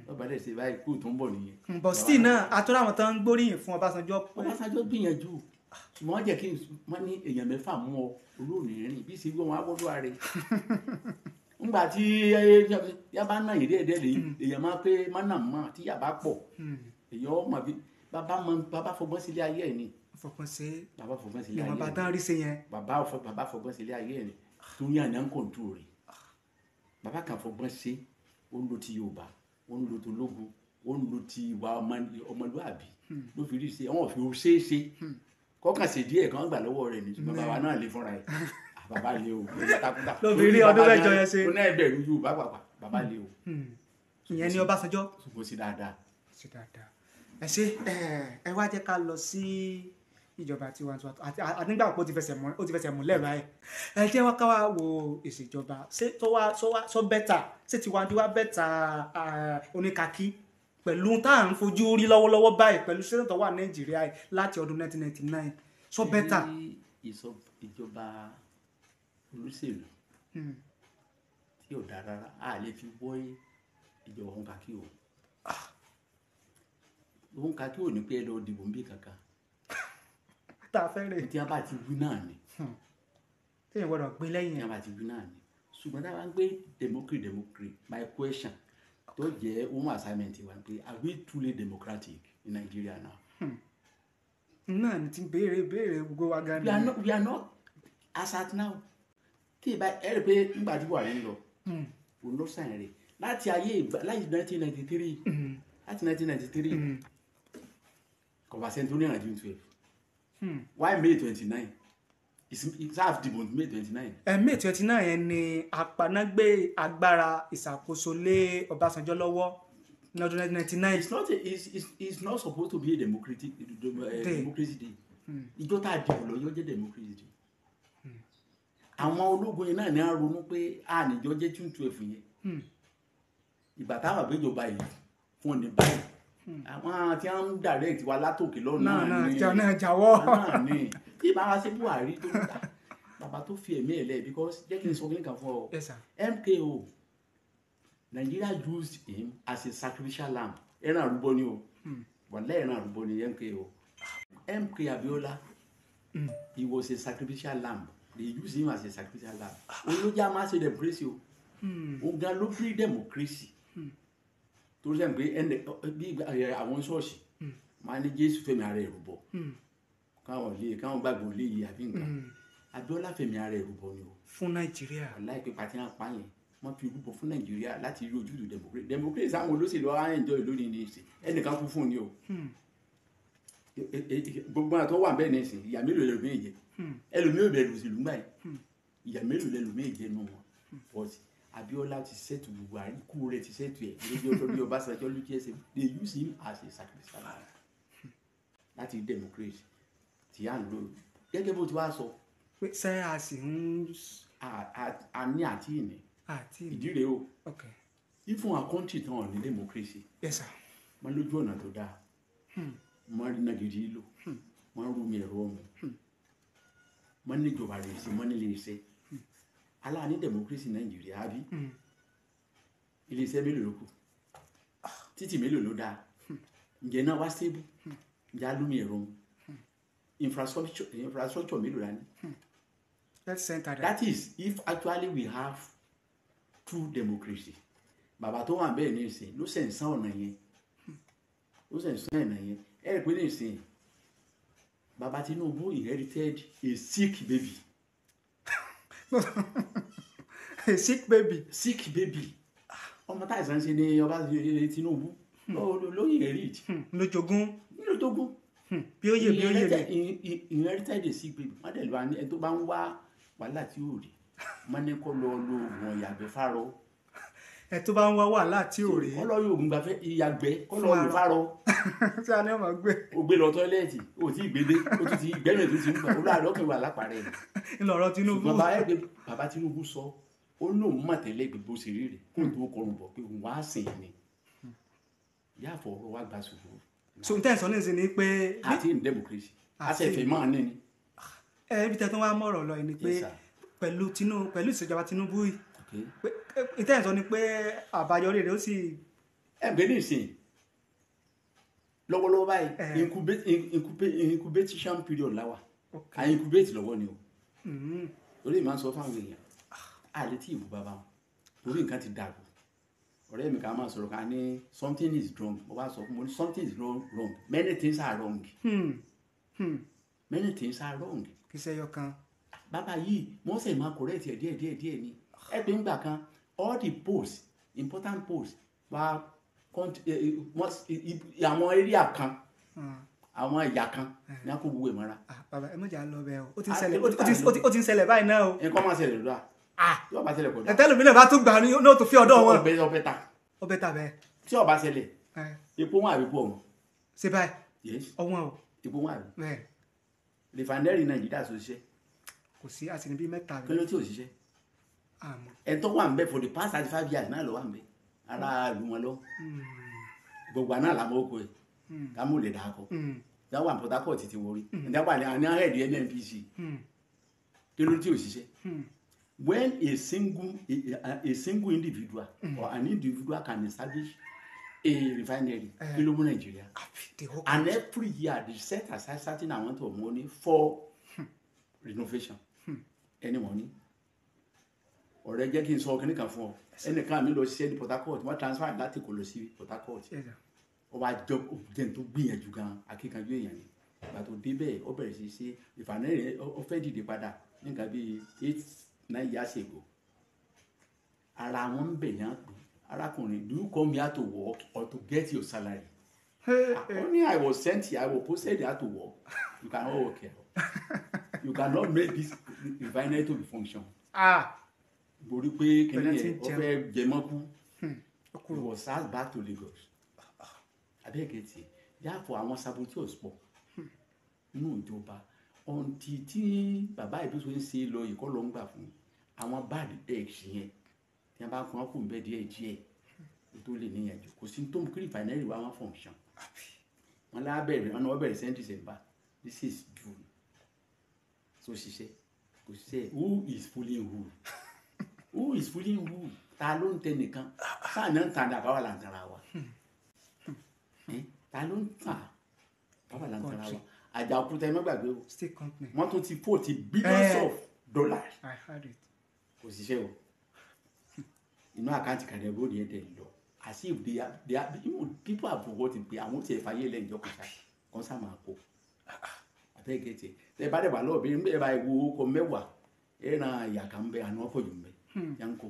lọ́ba dẹ̀ ṣe báyìí kú tó ń bọ̀ nìyẹn. but still náà àtúrò àwọn tó ń gbóríyìn fún Ọbásanjọ́. Ọbásanjọ́ gbìyànjú ṣùgbọ́n wọ́n jẹ́ kí wọ́n ní èèyàn mẹ́fà mú ọ olóòrìn rìn bí sí wọn agbọ́dọ̀ ààrẹ ńgbà tí yaba náà yìí dẹ́ẹ̀dẹ́ lè èèyàn máa pé mánà mọ́ tí yaba pọ̀ èèyàn ọmọ bí bàbá fọgbọ́n sílé ayé ẹ̀ ni. bàbá fọgbọ́n sílé ayé ẹ̀ ni. bàbá tán rí sí yẹn. bàbá fọgbọ́n sílé ayé ẹ̀ ni torí àná ń kọ̀ǹtù rẹ̀ bàbá kan fọgbọ́n ṣe ó ń lo ti Yorùbá ó ń lo ti ológun ó ń lo ti ìwà ọmọlúàbí ló fi rí ṣe àwọn òfin ó ṣeé ṣe kọ́kàn ṣe díẹ̀ kan gbà lọ́wọ́ rẹ̀ ní ṣùgbọ́n bàbá náà lè fúnra ẹ̀ bàbá lè o lóbìnrin ọdún mẹ́jọ yẹn ṣe ó náà bẹ̀rù Yorùbá pàpà bàbá lè o. ìyẹn ni Ọbásanjọ́. ṣùgbọ́n sí dáadáa. ẹ ṣe ẹ wá jẹ́ ká lọ sí ìjọba tiwantiwa àti nígbà pé ó ti fẹsẹ̀ múlẹ̀ báyìí ẹ jẹ́ wá ká wá wo ìṣèjọba ṣé tó bẹ́tà ṣé tiwantiwa bẹ́tà oníkàkí pẹ̀lú tá à ń fojú rí lọ́wọ́lọ́wọ́ báyìí pẹ̀lú sẹ́nitọ̀ tó wà Nàìjíríà láti ọdún 1999 so bẹ́tà. ìjọba olóṣèlú tí ò dára rárá a lè fi wọ́ ìjọba òun kàkí o òun kàkí ò ní pé ẹ lọ dìbò ń bí kankan tá a fẹ́ rè tí a bá ti wí náà ni tí ìwọ náà gbé lẹ́yìn tí a bá ti wí náà ni ṣùgbọ́n tá a bá ń gbé democracy my question tó jẹ́ home assignment wa pé are we truly democratic in Nigeria now. náà ni ti béèrè gbogbo wa gan ni. we are not as at now tí ìbá ẹ rí i pé nígbà tí Buhari ń lọ òun ló sàn rè láti ayé láti 1993 kọ̀bàṣẹ́ tó ní ìrìnàjò 12 why May 29 it's half the month May 29. May 29 yẹn ni apanágbé agbára ìṣàkóso lé Ọbásanjọ́ lọ́wọ́ ní ọdún 1999. It's not supposed to be a democracy day. Ìjọ tá a dìbò lọ́yọ́ jẹ́ democracy day. Àwọn ológun yẹn náà ní a ronú pé a níjọ jẹ́ June 12 yẹn. Ìgbà táwọn àgbéjọba yìí fún ọ̀nì báyìí. Àwọn tí wọ́n ń direct wa látòkè lọ́nà náà jáwọ́. náà ní tí bá wa ṣe Buhari tó ń ta bàbá tó fi ẹ̀mí ẹ̀ lẹ̀ because jẹ́ kí n sọ kí n kàn fún ọ MKO Nigeria used him as a sacrificial lamb ẹran àrúbọ ni o wàlẹ́ ẹran àrúbọ ni MKO MK Abiola he was a sacrificial lamb they used him as a sacrificial lamb olójà máa ṣe democracy o oga ló free democracy tó ṣe ń pé bí àwọn ṣọ́ọ̀ṣì máa ní Jésù fẹ́mi ara ẹ̀ rúbọ káwọn gbàgbọ́ lé yìí àbí nǹkan Abiola fẹ́mi ara ẹ̀ rúbọ ni o fún Nàìjíríà láìpẹ́ pàtí náà pààyàn wọ́n fi rúbọ fún Nàìjíríà láti rí ojútùú democracy àwọn olóṣèlú wa enjoy lónìí ní ìsìn ẹnìkan kú fún ni o gbogbo àwọn tó wà bẹ́ẹ̀ ní ìsìn ìyá mélòó lẹ́nu méje ẹlòmíì ò bẹ̀rù òṣèlú gbà yìí ìyá mélòó lẹ́nu méje nù wọn but Abiola ti ṣètò gbogbo àríkú rẹ̀ ti ṣètò ẹ̀ lójú ọjọ́ bí Ọbásanjọ́ ló jẹ́ ṣe they use him as a sacrificial lamb láti democracy tí à ń lò gẹ́gẹ́ bó ti wá sọ. pé ṣé a sì ń. a ní àti ìní ìdí rèé o ifun a country tán ọ̀ ní democracy wọ́n lójú ọ̀nà tó dáa wọ́n rí nàgìrì lò wọ́n rúmi ẹ̀rọ ọmọ wọ́n ní ìjọba rẹ̀ sí wọ́n nílé iṣẹ́ aláàní democracy Nàìjíríà àbí ilé iṣẹ́ mélòó ló kù títì mélòó ló dáa ǹjẹ́ náà wá stable ǹjẹ́ alúmi ẹ̀rọ ọmọ infrastructure mélòó la ní. Let's center that. That is if actually we have true democracy bàbá tó wà bẹ́ẹ̀ ní ìsìn ló ṣe ń sán ọ̀nà yẹn ẹ rí pé ní ìsìn bàbá Tinubu inherited a sick baby. A sick baby. Ọmọ táìsàn ṣe ni ọba Tinubu ló inherit. lójogún bí ó yẹ inherited a sick baby. wọ́n dẹ̀ lọ ẹni tó bá ń wá wàhálà tí yóò rí wọ́n ní kó lọ lo oògùn ìyàgbẹ́ fárọ. ẹ tó bá ń wá wàhálà tí ò rí. kó lọ yóò oògùn gbàfẹ́ ìyàgbẹ́ kó lọ lò fárọ. tí a ní ọmọ gbé. o gbé lọ tọ́ílẹ̀tì o ti gbédé o tún ti gbẹ́mẹ̀ tó ti ń gbà ó láàárọ̀ kí n wà lápàrẹ̀ rẹ̀. ńlọrọ Tinubu. bàbá Tinubu sọ ó lóun mọ̀ tẹ́lẹ̀ gbogbo ṣe rí rẹ̀ kó tó kọrùn bọ̀ pé òun wá sìn ni yàfọ̀ ọ̀rọ̀ wa gba sùúrù. so n tẹ́ sọ ní ìsìn ni pé. àti in democracy àṣẹfẹ̀ máa ní ni. ibi tẹ́ tó wá mọ̀rọ̀ lọ ni pé pẹ̀lú ìṣèjọba Tinubu yìí ìtẹ́ sọ ni pé àbáyọrí rẹ̀ ó sì. ẹgbẹ́ ní ìsìn lọ́wọ́lọ́wọ́ báyìí incubation period láwà à incubate lọ́wọ́ ni o orí ìmọ̀ sọ fáwọn èèyàn àlè tí ìbú bàbá wọn torí nǹkan ti dàrú ọ̀rẹ́ mi kan máa sọ̀rọ̀ kan ní something is wrong mo bá sọ fún mo ní something is wrong many things are wrong many things are wrong. kì í ṣe ẹyọ kan. bàbá yìí wọ́n sì máa correct ẹ̀ díẹ̀ ni ẹ pé ńgbà kan all the posts important posts wà àwọn area kan àwọn ẹ̀yà kan ní a kò gbogbo ìmọ̀ra. bàbá ẹ mọ̀jà lọ bẹ́ẹ̀ o ó ti ń ṣẹlẹ̀ báyìí náà o. nǹkan máa ṣẹlẹ̀ lọ́dọ̀ tí ọba ṣẹlẹ̀ kọjá. ẹ̀tẹ́lùmí náà bá tún gbà ní ó tó fi ọ̀dọ̀ wọn. ọbẹ̀ ta bẹ́ẹ̀. tí ọba ṣẹlẹ̀ epo wọn àbí epo ọ̀hún. ṣe báyìí ọwọ́n o. epo wọn àbí. rìfàndẹ́rì Nàìjíríà tó ṣiṣẹ́. kò sí àti níbí mẹ́ta rẹ̀. kí ló tí ò ṣiṣẹ́. ẹ̀tọ́ wà ń bẹ for the past 35 years náà lọ wà ń bẹ ara ìlú wọn lọ. gbogbo àná làwọn oko ẹ̀ ká mú lè dà kọ. ìdáwọ̀ Port Harcourt ti wọrí ìdáwọ̀ àní ahẹ́ẹ̀dì NNPC kí ló tí ò ṣiṣẹ́. When a single individual or an individual can establish a refinery in Nigeria, and every year they set aside certain amount of money for renovation, any money. Ọ̀rẹ́ jẹ́ kí n sọ kíní kan fún ọ ẹnìkan mi lọ ṣiṣẹ́ ní Port Harcourt wọ́n transfer láti kò lọ sí Port Harcourt ọba jọ òjẹun tó gbìyànjú gan akíkanjú èèyàn ni ìgbà tó débẹ̀ ó bẹ̀rẹ̀ sí ṣe refinery ó fẹ́ dìde padà nígbà bíi 8-9 years ago ara wọn ń bẹ̀ yàn pé arákùnrin do you come here to work or to get your salary? Only I was sent here, I was posted here to work. You cannot work here. You cannot make this refinery to be function. Borí pé kìnìún ó fẹ́ jẹmọ́kú he was asked back to Lagos. Abẹ́ẹ̀kẹ́tì yàtọ̀ àwọn saboteurs pọ̀ nínú ìjọba ọ̀ǹtì tí bàbá ìbísọ̀ ń ṣe lọ ìkọ́ ló ń gbà fún àwọn bad eggs yẹn tí wọ́n bá kún wọn kò ń bẹ́ díẹ̀ tó lè níyànjú kò sí tó ń kí refinery wa wọn function wọn lábẹ́rẹ́ wọn náà bẹ̀rẹ̀ sẹ́ńtì sẹ́ńbà this is June so ṣiṣẹ́ kò ṣiṣẹ́ who is fooling who ta ló ń tẹ nìkan sáà náà ń ta ní àbáwá làǹtara wa ta ló ń ta àbáwá làǹtara wa Àjàòkúta ẹ má gbàgbé o wọ́n tún ti $40 billion kò ṣiṣẹ́ o inú àkáǹtì kàdé bó ni ẹ tẹ̀ lọ as if they are people have forgotten pé àwọn tí ẹ fàyè lẹ́yìn ìjọ kọjá kan sá máa kó àbẹ́gẹ́tì ẹ bá dẹ̀ bá lọ́ọ̀ bí ẹ bá wo ọkọ̀ mẹ́wàá ẹ ràn ìyá kan bẹ àná ọkọ̀ yìí bẹ yanko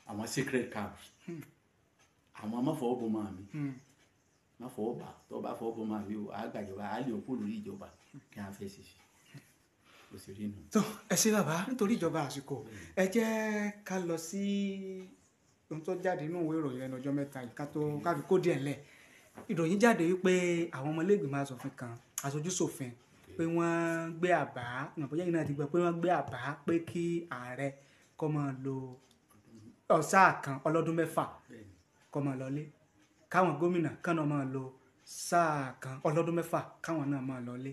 àwọn secret cabs àwọn amáfọwọ́bọ̀ máa mi máfọwọ́bà tó bá fọwọ́bọ̀ máa mi o àgbàjọba àlè òkú lórí ìjọba kí wọ́n fẹ́ ṣe kò sí rí nù. tó ẹ ṣe bàbá nítorí ìjọba àsìkò ẹ jẹ́ ká lọ sí ohun tó jáde nínú ìwé ìròyìn ẹnu ọjọ́ mẹ́ta yìí ká fi kó díẹ̀ lẹ̀ ìròyìn jáde wípé àwọn ọmọlẹ́gbẹ̀mọ asòfin kan aṣojú ṣòfin pé wọ́n gbé àbá ìrànbọ́yá yìí náà ti gbọ́ pé wọ́n gbé àbá pé kí ààrẹ kó máa lo sáà kan ọlọ́dún 6 kó máa lọlé káwọn gómìnà kan náà máa lo sáà kan ọlọ́dún 6 káwọn náà máa lọlé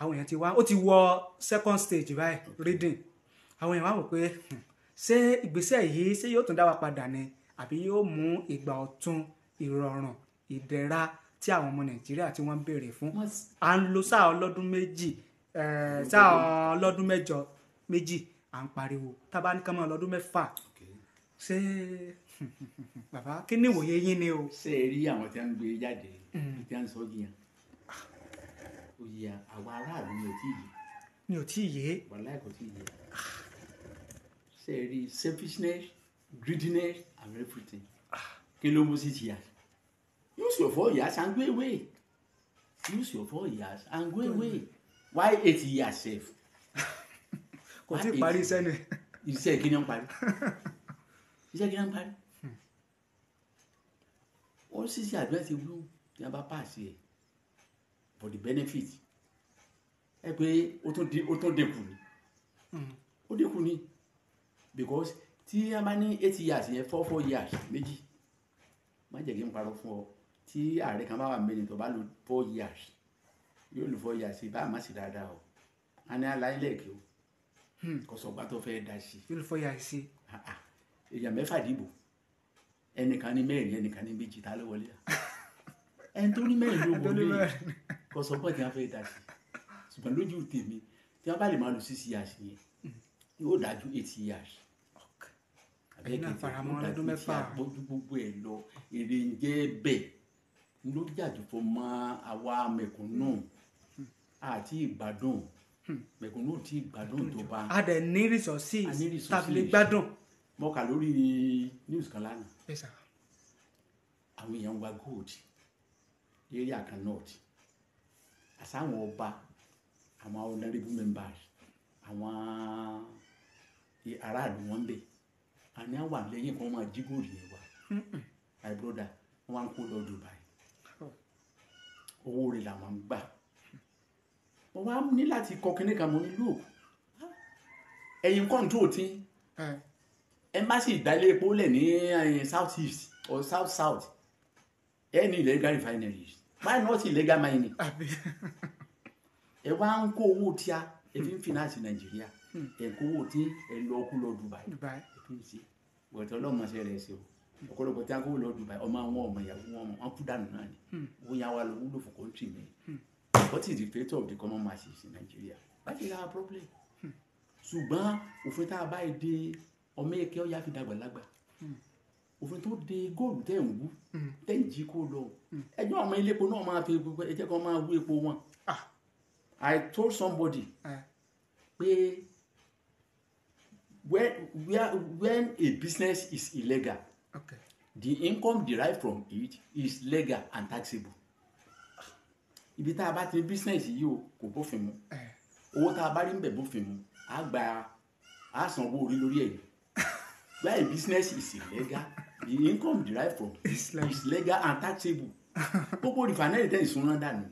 àwọn èèyàn ti wá ó ti wọ second stage báyìí reading àwọn èèyàn wá wò pé ṣé ìgbésẹ̀ yìí ṣé yóò tún dá wa padà ni àbí yóò mú ìgbà ọ̀tun ìrọ̀rùn ìdẹ̀ra tí àwọn ọmọ Nàìjíríà tí wọ́n ń béèrè fún à ń lo sáà ọlọ́dún sáà ọlọ́dún 8 à ń pariwo tábà ní ká máa lọ́dún 6 ṣé bàbá kí ni ìwòye yín ni o. ṣé ẹ rí àwọn tí wọ́n ń gbé jáde tí wọ́n ń sọ jiyàn òye àwọn aráàlú ni ò tí ì yé. mi ò tí ì yé. wàláì kò tí ì yé. ṣé ẹ rí selfishness greediness and everything kí ló mú sí jìyà. use your 4 years and go away. Use your 4 years and go away. Why 8 years sef? Kò tí ì parí iṣẹ́ ni. Iṣẹ́ kí ni ń parí? Iṣẹ́ kí ni ń parí? Wọ́n sì ṣe àdúrà ti wú ní a bá pàṣẹ ẹ̀ for the benefit. Ẹ pé ó tún dínkù ni. Ó dínkù ni because tí a bá ní 8 years yẹn 4 years méjì má jẹ́ kí n parọ́ fún ọ. Tí ààrẹ kan bá wà mẹ́rin tó bá lò 4 years yóò lò 4 years bá a má sì dáadáa o a ní aláìlẹ́ẹ̀kì o kò sọ̀gbà tó fẹ́ dá sí. yóò lò 4 years sí. èèyàn 6 dìbò ẹnìkan ní 4 ẹnìkan ní 2 ta ló wọlé ẹni tó ní 4 ló wọlé kò sọ̀gbà tí wọ́n fẹ́ dá sí ṣùgbọ́n lójú tèmi tí wọ́n bá lè máa lò 6 years yẹn yóò dájú 8 years. ẹ̀yin náà faramọ́ lọ́dún 6. gbogbo ẹ̀ lọ èrè ń jẹ́ bẹ́ẹ̀ ló jàjù fún mọ́ àwa mẹ̀kúnnù àti ìgbádùn mẹ̀kúnnù tí ìgbádùn tó bá. a dẹ̀ ní resources tàbí lè gbádùn. mo kà lórí news kan lánàá Yes sir. àwọn èèyàn wa gold area kan north àsáwọn ọba àwọn honorable members àwọn aráàlú wọn bẹ àní àwọn àlẹyìn kan máa jí gold yẹn wá my brother wọn wá ń kó lọ Dubai owó rẹ̀ làwọn ń gbà wọ́n wá ní láti kọ kíní kan mọ́ nílùú ẹ̀yìn kọ́ńtró tí ẹmbásì ìdálé epo lẹ̀ ní south east or south south any illegal refineries why not illegal mining ẹ wá ń kó owó tíá ẹ fi ń finance Nàìjíríà ẹ kó owó tí ẹ lọ kú lọ Dubai ẹ fi ń ṣe wọ̀tọ́ ọlọ́mọṣẹ́ rẹ̀ ṣe o ọ̀pọ̀lọpọ̀ tí a kó lọ Dubai ọmọ àwọn ọmọ ìyàwó wọn kú dànù náà ni wọ́n yà wá lọ wúlò fún country mi what is the fate of the common masses in Nigeria that is our problem. ṣùgbọ́n òfin tá a bá dé ọmọ èké ọ̀yà fi dàgbà lágbà òfin tó de góòlù tẹ̀ ń wú tẹ̀ ń jí kó lọ ẹjọ́ àwọn ilé epo náà máa fi ẹjẹ́ kan máa wú epo wọn. I told somebody pé when a business is illegal the income derived from it is legal and taxable. Ibi tá a bá ti business yìí o kò bófin mu owó tá a bá rí ń bẹ̀ bófin mu á san owó orí lórí ẹ̀yìn. Where a business is illegal the income derived from it is legal and taxable. Gbogbo refinery tẹ́ ìsúná dànù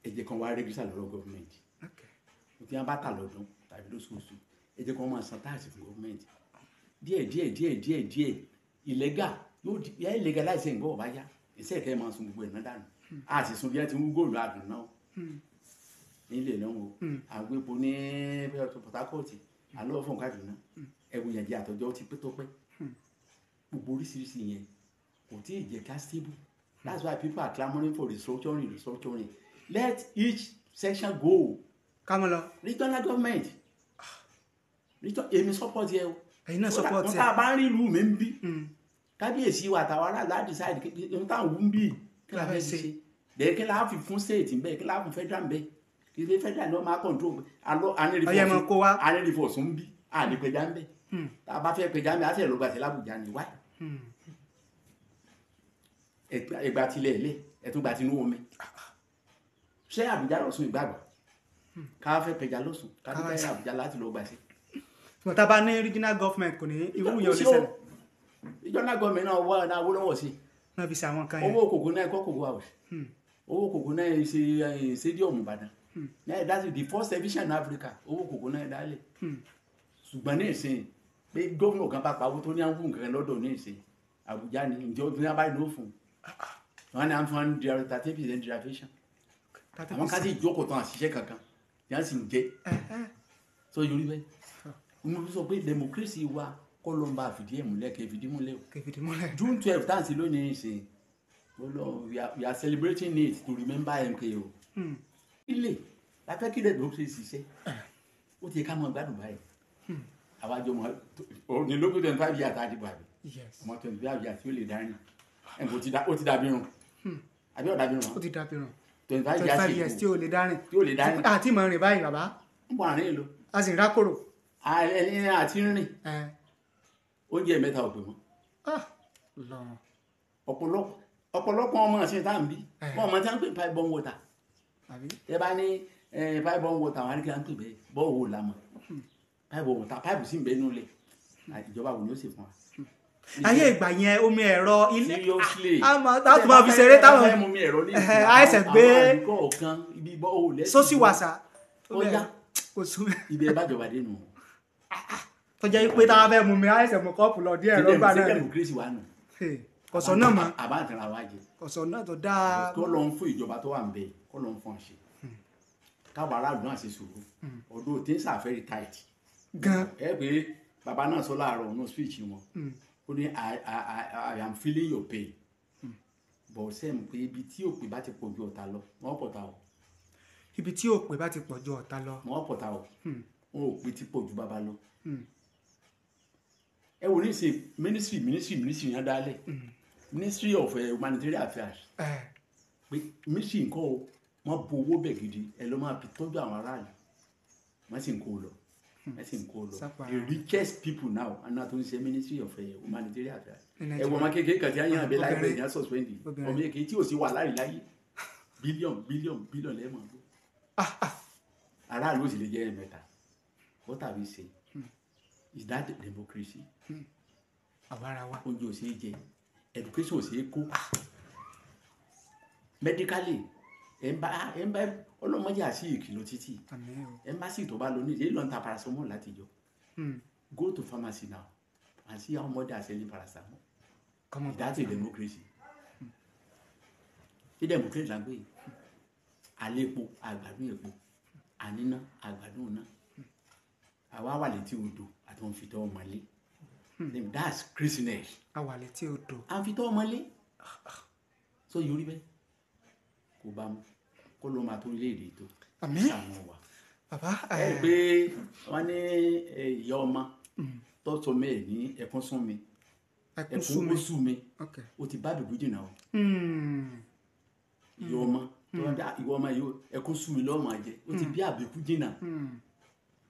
ẹ̀jẹ̀ kan wá register lọ́rọ̀ government tí wọ́n bá tà lọ́dún tàbí lóṣooṣù ẹ̀jẹ̀ kan máa san tax fún government díẹ̀ illegal yóò yẹ illegalize ẹ̀ ń bọ̀ ọ̀bá yá iṣẹ́ ìkẹ́ máa sun gbogbo ẹ̀ náà dànù a sì sun bí wọ́n ti ń góòlù àdùn náà nílé náà o àwọn epo ní Port Harcourt àlọ́ fún Kaduna ẹ̀wù yẹn jẹ́ àtọ́jọ́ ti pé tó pẹ́ gbogbo oríṣiríṣi yẹn kò tí ì jẹ́ ká stable that's why people are clamoring for restructuring let each section go. kámọ́ lọ. regional government èmi support yẹ o. ẹ̀yin náà support yẹ. wọ́n tá a bá ń rí ìlú mi ń bí kábíyèsí wa àtàwọn aráàlú á decide kí n táwọn wù ń bí kí la fẹ́ ṣe bẹ́ẹ̀ kí la fi fún state bẹ́ẹ̀ kí la fún federal bẹ́ẹ̀ kí ilé federal náà máa control alọ́ anírìfọ̀sùn ń bí àdìpẹ̀já ń bẹ́ẹ̀ tá a bá fẹ́ pẹ̀já ń bẹ́ẹ̀ á sì lọ gbàtẹ́ lábùjá ní wáyé ẹgbà tilẹ̀ ilé ẹ̀tún gbà tinú omi ṣé Àbújá lọ́sùn ìgbàgbọ́ ká fẹ́ pẹ̀já lọ́sùn ká fẹ́ Àbújá láti lọ gbà sí. ṣùgbọ́n tá a bá ní regional government kò ní irú yẹn ò lè ṣẹlẹ̀. regional government náà wà náà wó lọ́wọ́ sí. náà fi ṣe àwọn kan yẹn. owó kòkó náà ẹ̀kọ́ kòkó house owó kòkó náà ṣe stadium Ìbàdàn náà that's the first television in Africa owó kòkó náà dálẹ̀ ṣùgbọ́n ní ìsìn pé gómìnà kan bá pawó tó ní àwọn nǹkan lọ́dọ̀ ní ìsìn Àbújá ni ǹjẹ́ obìnrin abáyé ló fún wọn ní àǹfààní 30% derivation àwọn ká sì jókòó tán àṣìṣe kankan yẹn sì ń jẹ tó yorí bẹ́ẹ̀ mo fi sọ pé democracy wa kọ́ ló ń bá fìdí ẹ̀ múlẹ̀ kẹfìdí múlẹ̀ o June 12 táǹsì lónìí ṣe we are celebrating it to remember MKO ilé láfẹ́ kí democracy ṣiṣẹ́ ó ti ká mọ́ gbádùn báyìí àwájọ mọ́ ní lókè 25 years àti bàbí ọmọ 25 years tí ó lè darí ẹ̀bùn ó ti dàbí irun àbí ọ̀dàbí irun ó ti dàbí irun 25 years tí ó lè dárìn àti ìmọ̀ rìn báyìí bàbá ń bọ̀ àárín èlò a sì ń rákòrò àti rìn oúnjẹ mẹ́ta ò pè mọ́ ọ̀pọ̀lọpọ̀ ọmọ ọ̀sìn tá à ń bí wọ́n ọmọ tí wọ́n ń pè pipe borne water ẹ bá ní pipe borne water wọn á ní kí wọ́n ń pè bẹ́ẹ̀ bọ́ọ̀ wò lámọ̀ pipe borne water pipe sì ń bẹ nínú ilẹ̀ ìjọba wo ni ó sì fún wa. ayé ìgbà yẹn omi ẹ̀rọ ilé seriously táwọn máa fi ṣeré táwọn àìsàn gbé sósì wàsà ibi ẹ bá jọba dénú. tọ́jà yìí pé táwọn fẹ́ mú mi àìsàn mú kọ́ọ̀pù lọ díẹ̀ ẹ̀rọ gbà náà sílẹ̀ democracy wà nù. kọ̀sọ̀ náà mọ́ àbá àtàrà wa jẹ. kọ̀sọ̀ náà tó dáa. kọ́ ló ń fún ìjọba tó wà ń bẹ̀ kọ́ ló ń fún ọ̀ṣẹ́ káwọn aráàlú náà ṣe sùúrù ọdún tí ń sàfẹ́rì tight. gan ẹ pé bàbá náà sọ láàárọ̀ ọ̀nà speech wọn ó ní I am feeling your pain bọ̀ sẹ́mu pé ibi tí òpè bá ti pọ̀ ju ọ̀tá lọ wọ́n pọ̀ ta o. ibi tí òpè bá ti pọ̀ ju ọ̀tá lọ wọ́n pọ̀ ta o wọn ò pè ti pọ̀ ju bàbá lọ. ẹ wò ní ṣe ministry yẹn dálẹ̀ ministry of humanitarian affairs pé ministry nǹkan o wọ́n bo owó bẹ̀ gidi ẹ ló máa fi tọ́jú àwọn aráàlú wọ́n sì ń kó lọ the richest people now and not only ministry of humanitarian affairs ẹ wọ ọmọ kékeré kan tí a yàn abẹ láìpẹ́ ní suspend ọmọ kékeré tí ò sí wà láyé bílíọ̀n lẹ́mọ̀ ló aráàlú ò sì lè jẹ́ ẹ̀mẹ́ta what have we say is that democracy àwarawa oúnjẹ ò sí jẹ education ò sí kó medically ẹ ń bá ọlọ́mọdé àti ìkìlọ̀ títì embassy tó bá lọ ní ìdílé lọ́n ta paracetamol láti jọ go to pharmacy now and see how much they are selling paracetamol that's a democracy ṣé democracy la ń pè é àlépo àgbàdùn èpo àníná àgbàdùn náà àwa wà létí odò àti wọn fi tọ́ ọmọlé that's craziness. àwa létí odò à ń fi tọ́ ọmọlé so yorì bẹ́ẹ̀ kò bá mu kó ló máa tó ilé-èdè tó sàmú wa. bàbá ẹ pé wọn ní ìyá ọmọ tó sọ mẹ́ẹ̀ ní ẹkún sún mi ẹkún ó sú mi ó ti bá bìbú jìnnà o. ìyá ọmọ tó wọn dá ìwọ ọmọ yìí ẹkún sú mi lọ́mọ àjẹ ó ti bí àbíkú jìnnà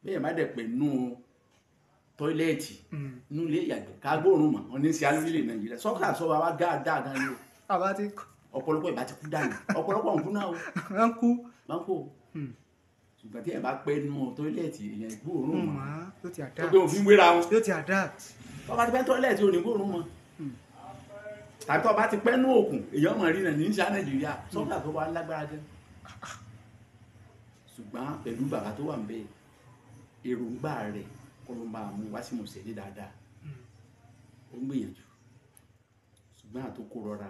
bẹ́ẹ̀ má dẹ̀ pẹ̀ nù tọ́ílẹ̀tì nù ilé ìyàgbẹ́ ká gbóòórùn mọ̀ wọn ní sí alílẹ̀ nàìjíríà sọ́kà sọ wa dáadáa gan ni o. àbá ti ọ̀pọ̀lọpọ̀ ìbá ti kú dànù ọ̀pọ̀lọpọ̀ òǹkú náà o. wọ́n kú. ṣùgbọ́n tí ẹ bá pẹ́ nù tọ́ílẹ̀tì èèyàn gbóòórùn mọ́ yóò ti adapt. tó gbé òfin wéra wọn. yóò ti adapt. tó bá ti pẹ́ tọ́ílẹ̀tì ò ní gbóòórùn mọ́. tàbí tó bá ti pẹ́ nù òkun èèyàn mọ̀ rí náà ní ìṣá nàìjíríà sọ́kà tó wà lágbára jẹ́. ṣùgbọ́n pẹ̀lú bàbá tó wà ń bẹ èròǹgbà rẹ̀ kó ló máa mú wá sí mọ̀sẹ̀lẹ̀ dáadáa ó ń gbìyànjú ṣùgbọ́n àtòkò rọra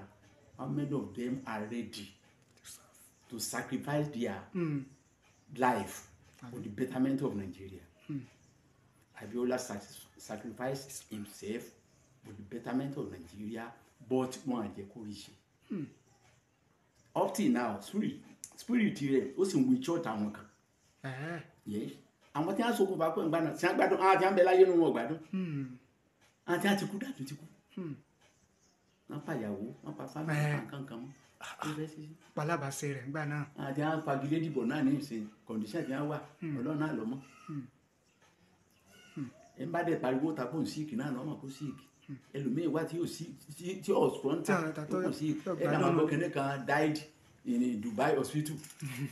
how many of them are ready to sacrifice their life for the betterment of Nigeria? Abiola sacrificed himself for the betterment of Nigeria, but wọn àjẹ kó rí ṣe. Up till now spirit rẹ̀ ó sì ń wí church àwọn kan. Yes. Àwọn tí wọ́n sọkún bá pẹ́ ń gbádùn tí wọ́n gbádùn àwọn tí wọ́n bẹ láyé nínú wọn gbádùn. Àwọn tí wọ́n ti kú dàtú ti kú. Wọ́n pa ìyàwó wọ́n pa fámìlì kankan mọ́. Palábàṣẹ rẹ̀ ńgbà náà. Àti àwọn fagilé dìbò náà ní ìsìn kọ̀ǹdíṣàn tí wọ́n wà ọlọ́run náà lọ mọ́. Ẹ ń bá dẹ̀ pariwo ta kó ń síìkì náà lọ́mọ kó síìkì. Ẹlòmíì wá tí yóò sponsor tó kó síìkì. Ẹ dà máa gbọ́ kẹ́ni kan died in Dubai hospital.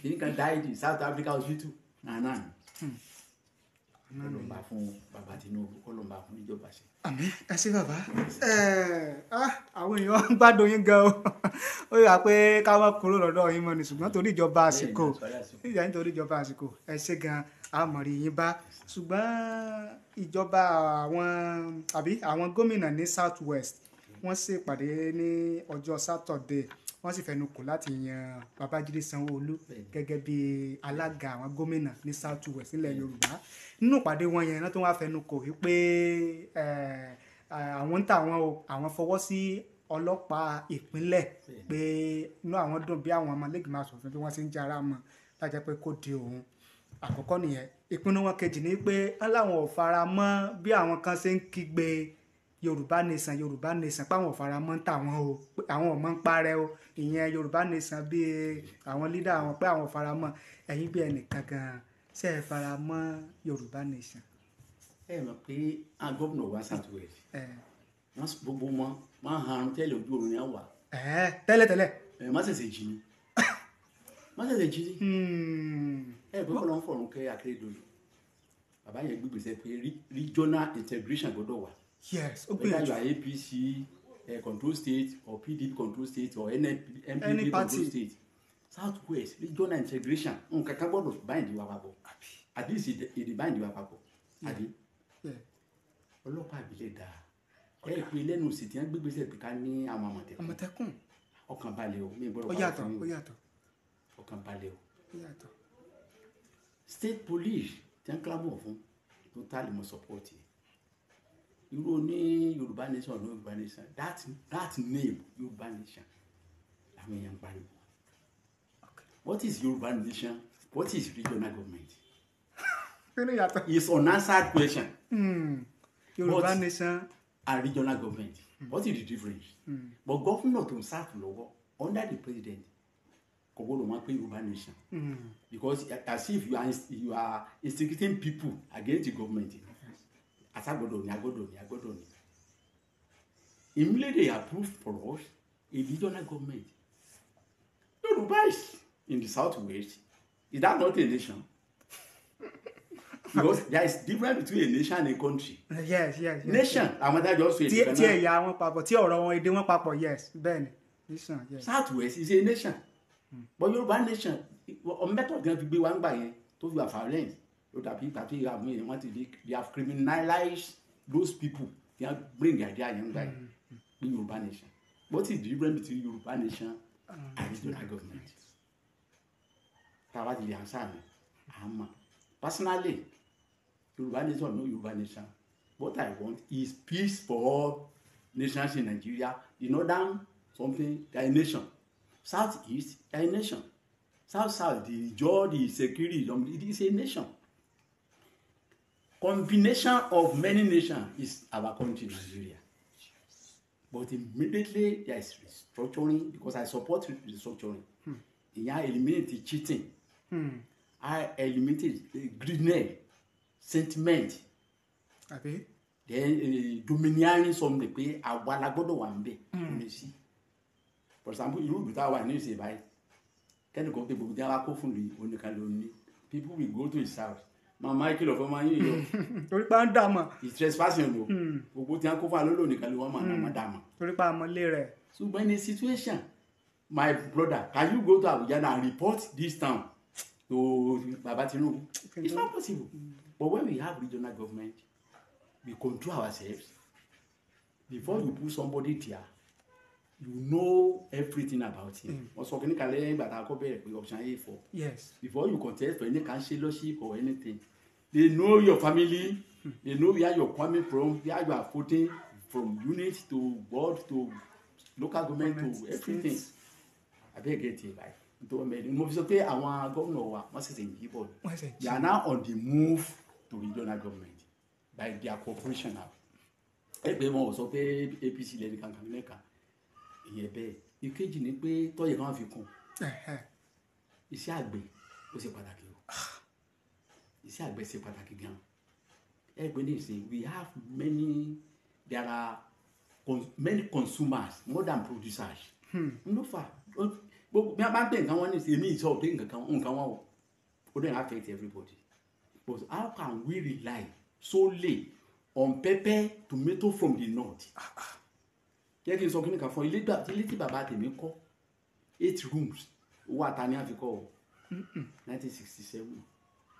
Kẹ́ni kan died in South Africa hospital. Nàánà ni. Kọlọmba fún bàbá Tinubu kọlọmba fún ìjọba ṣe. Àmín ẹ ṣé bàbá àwọn èèyàn ń gbádùn yín gan o ó yà pé ká má kúrò lọ́dọ̀ yín mọ́ ni ṣùgbọ́n torí ìjọba àsìkò nítorí ìjọba àsìkò ẹ ṣé gan àmọ̀rí yín bá ṣùgbọ́n ìjọba àwọn gómìnà ní South West wọ́n ṣèpàdé ní ọjọ́ Saturday wọ́n sì fẹnu kò láti yan Babájídé Sanwó-Olú gẹ́gẹ́ bí alága àwọn gómìnà ní South West nílẹ̀ Yorùbá nínú ìpàdé wọn yẹn tó wá fẹnu kò wípé àwọn ń tà àwọn fọwọ́ sí ọlọ́pàá ìpínlẹ̀ pé inú àwọn dùn bí àwọn ọmọlẹ́gbẹ̀mọ aṣòfin bí wọ́n ṣe ń jára mọ́ lájẹ́ pé kó di òun àkọ́kọ́ nìyẹn ìpinnu wọn kejì ni pé wọ́n láwọn ò fara mọ́ bí àwọn kan ṣe ń kígbe Yorùbá nation páwọn faramọ́ ń tàwọn o pé àwọn ọmọ ń parẹ́ o ìyẹn Yorùbá nation bíi àwọn leader àwọn pé àwọn faramọ́ ẹ̀yin bí ẹnìkan gan ṣe é faramọ́ Yorùbá nation. ẹ mọ̀ pé a gómìnà wa South West wọ́n gbogbo wọn máa ń harun tẹ́lẹ̀ ojú oorun yẹn wà. tẹ́lẹ̀tẹ́lẹ̀. má ṣẹ̀ṣẹ̀ jí ni ẹ gbé kọ́ ló ń fọ̀rùn kẹ́ Akérédolú bàbá yẹn gbígbèsè pé regional integration gbọ́dọ̀ wà. Yes, okay. Whether you are APC control state or PDP control state or NPP control state, South West regional integration nǹkan kan gbọ́dọ̀ báyìí wà papọ̀ at least èdè báyìí wà papọ̀ àbí ọlọ́pàá àbílẹ̀ dáa ẹ pé lẹ́nu sì tí wọ́n gbégbèsè pé ká ní àwọn Àmọ̀tẹ́kùn ọkàn balẹ̀ o mi gbọ́dọ̀ pa fún mi ọkàn balẹ̀ o state police tí wọ́n kílámọ̀ fún tó tá lè mọ support yìí irú ní Yorùbá nation ní Yorùbá nation that name Yorùbá nation làwọn èèyàn ń pariwo what is Yorùbá nation what is regional government it's unanswered question. Yorùbá nation and regional government what is the difference but governor tó ń sáàfù lọ́wọ́ under the president kò gbọ́dọ̀ máa pé Yorùbá nation because as if you are instigating people against the government. Agbọ́dọ̀ ni. Immediately they approved for us a regional government. Yorùbá is in the Southwest. Is that not a nation? Because there is difference between a nation and a country. Yes. Nation, àwọn adájọ́ sọ èdè kan náà. Tí ẹ̀yà wọn papọ̀, tí ọ̀rọ̀ wọn èdè wọn papọ̀, yes, bẹ́ẹ̀ni. Nation, yes. Southwest is a nation. But Yorùbá nation, method gan fi gbé wa ń gbà yẹn tó fi wà violent. They have criminalized those people. They have bring the idea young guy in Yorùbá nation. What is the difference between Yorùbá nation and regional government? Tawadi the answer me. Personally, Yorùbá nation no Yorùbá nation. What I want is peace for all nations in Nigeria. The northern something, they are a nation. Southeast, they are a nation. South, the Jaw, the security, it is a nation. Combination of many nations is our country, Nigeria. But immediately there is restructuring because I support restructuring. I eliminate cheating. I eliminate greediness, sentiment. Okay. Then domineering something pé àwa la gbọ́dọ̀ wà ńbẹ̀. For example, irú ìlú tá a wà ní ìṣe báyìí. Kẹ́ni kan pé gbogbo tí a bá kó fún mi oníkan ló ní. People will go to his house. Màmá ìkìlọ̀ fún ọmọ yín yọ. Torí pa ń dà mọ̀. It's trespassing o. Gbogbo tí a kó fún alólò nìkan ló wọ́n mọ̀ náà má dà mọ̀. Torí pa àmọ́ lé rẹ̀. So in a situation, my brother, can you go to Abuja and report this town to Baba Tinubu? It's not possible. But when we have regional government, we control ourselves. Before you put somebody there, you know everything about him. Also, can you option A for? Yes. Before you contest for any councillorship or anything, they know your family, they know where you're coming from, where you are voting, from unit to board to local government to everything. I beg get it right. Mo fi sọ pé àwọn gómìnà wa wọ́n ṣẹ̀ṣẹ̀ yí bọ̀. They are now on the move to regional government by their cooperation now. Ẹgbẹ́ wọn ò sọ pé APC lẹ́ni kankan lẹ́ka. Ìyẹn bẹ́ẹ̀. Ìkejì ni pé tọ́yẹ̀ kan fi kún. Iṣẹ́ àgbẹ̀ ó ṣe pàtàkì o. Iṣẹ́ àgbẹ̀ ṣe pàtàkì gan. Ẹgbẹ́ ní ìsìn we have there are many consumers more than producers. No far. Bí a bá gbé nǹkan wọn ní èmi ìṣọ́ òde nǹkan wọn o ó dẹ̀ affect everybody. But how can we rely solely on pepper tomato from the north? Jẹ́ kí n sọ kí nìkan fún ilé tí bàbá tèmi kọ́ 8 rooms owó ata ni a fi kọ́ o 1967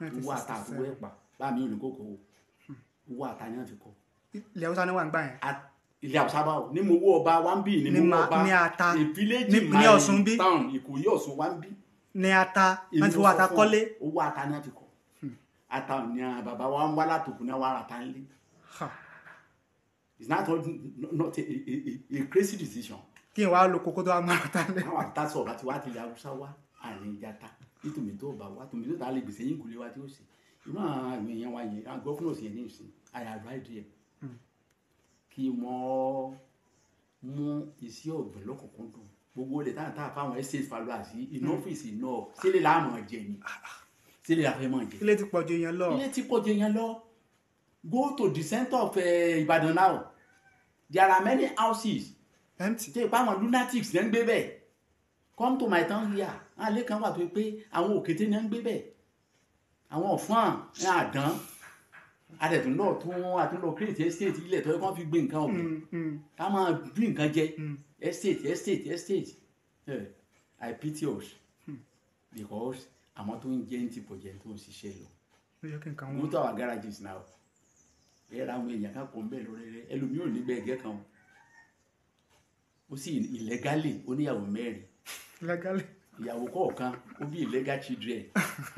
owó ata àtúwọ́ ẹ̀pà bá mi ò ní kókó owó ata ni a fi kọ́. Ilẹ̀ Haúsá ni wà ń gbà yẹn. Ilé Haúsá báwo ní mo wó ọba wa ń bì ní mo wó ọba a village in my town Ìkòyí Ọ̀ṣun wa ń bì. Ní ata wọ́n ti wọ ata kọ́lé. Owó ata ni a fi kọ́ ata ni bàbá wa ń wá látòkù ní wàrà ata ń lé. It's not a crazy decision. Kí n wá lo kókó tó wá máa ta lé. Àwọn àtà sọ̀rọ̀ àti wá ti ilẹ̀ Haúsá wá àrùn ìjàta ní tòmítò ọba wa tòmítò tá a lè gbèsè yín kò lè wá tí ó sì. Irú àwọn èèyàn wa yẹn àwọn gọ́fúnọ̀sì yẹn ní ìsìn I arrived here. kí wọ́n mú iṣẹ́ ọ̀gbìn lọ́kùnkúndùn gbogbo ilẹ̀ táwọn táwọn fáwọn estate followers iná ọ́fíìsì náà sílẹ̀ láàmú jẹ ni sílẹ̀ láfẹ́ mọ̀ jẹ. ilé ti pọ̀ jù yẹn lọ. ilé ti pọ̀ jù yẹn lọ. Go to the center of Ibadan now. There are many houses. empty. Ṣé ìpá àwọn lunatics ní ń gbé bẹ́ẹ̀? Come to my town here. Àwọn ilé kan wà tó pé àwọn òkété ní ń gbé bẹ́ẹ̀. Àwọn ọ̀fọ́n ní àdán. Àtúntò create estate ilẹ̀ tó yẹ kó fi gbé nǹkan ọ̀gbìn. Ká máa gbé nǹkan jẹ. Estate. I pity us. Because àwọn tó ń jẹ́ ní ti pọ̀jẹ́ tó ń ṣiṣẹ́ lọ. Go to our garages now. Ẹ ra àwọn èèyàn kan kò ń bẹ̀ lórí rẹ̀ ẹlòmíì ò ní gbẹ ẹ̀gẹ́ kan ó sì illegally ó níyàwó mẹ́rin. Legally. Ìyàwó kọ̀ọ̀kan ó bí illegal children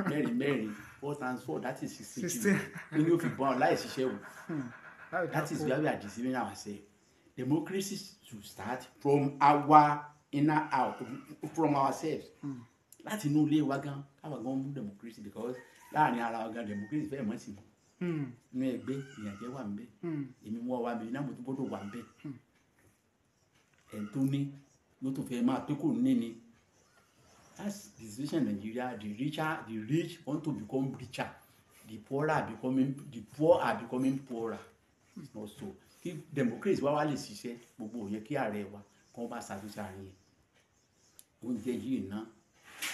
mẹ́rin 4 times 4 that is 16. Ó ní ó fi bọ́n láì ṣiṣẹ́ o. That is where we are deceiving ourselves. Democracy should start from our inner out from ourselves. Láti inú ilé wa gan káwa gan mú democracy because láàrin ara wa gan democracy fẹ́ẹ̀ mọ́ sí mọ́. Ní ẹgbẹ́ ìyànjẹ́ wà ń bẹ èmi wọ́n wà mí náà mo tún gbọ́dọ̀ wà ń bẹ ẹ̀ tó ní ló tún fẹ́ máa pé kò ní ni. That's the situation in Nigeria. The rich want to become richer. The poor are becoming poorer. It's not so. Kí democracy wá lè ṣiṣẹ́ gbogbo yẹn kí ààrẹ wa kó bá ṣàtúnṣe àárín yẹn. Oúnjẹ yìí ná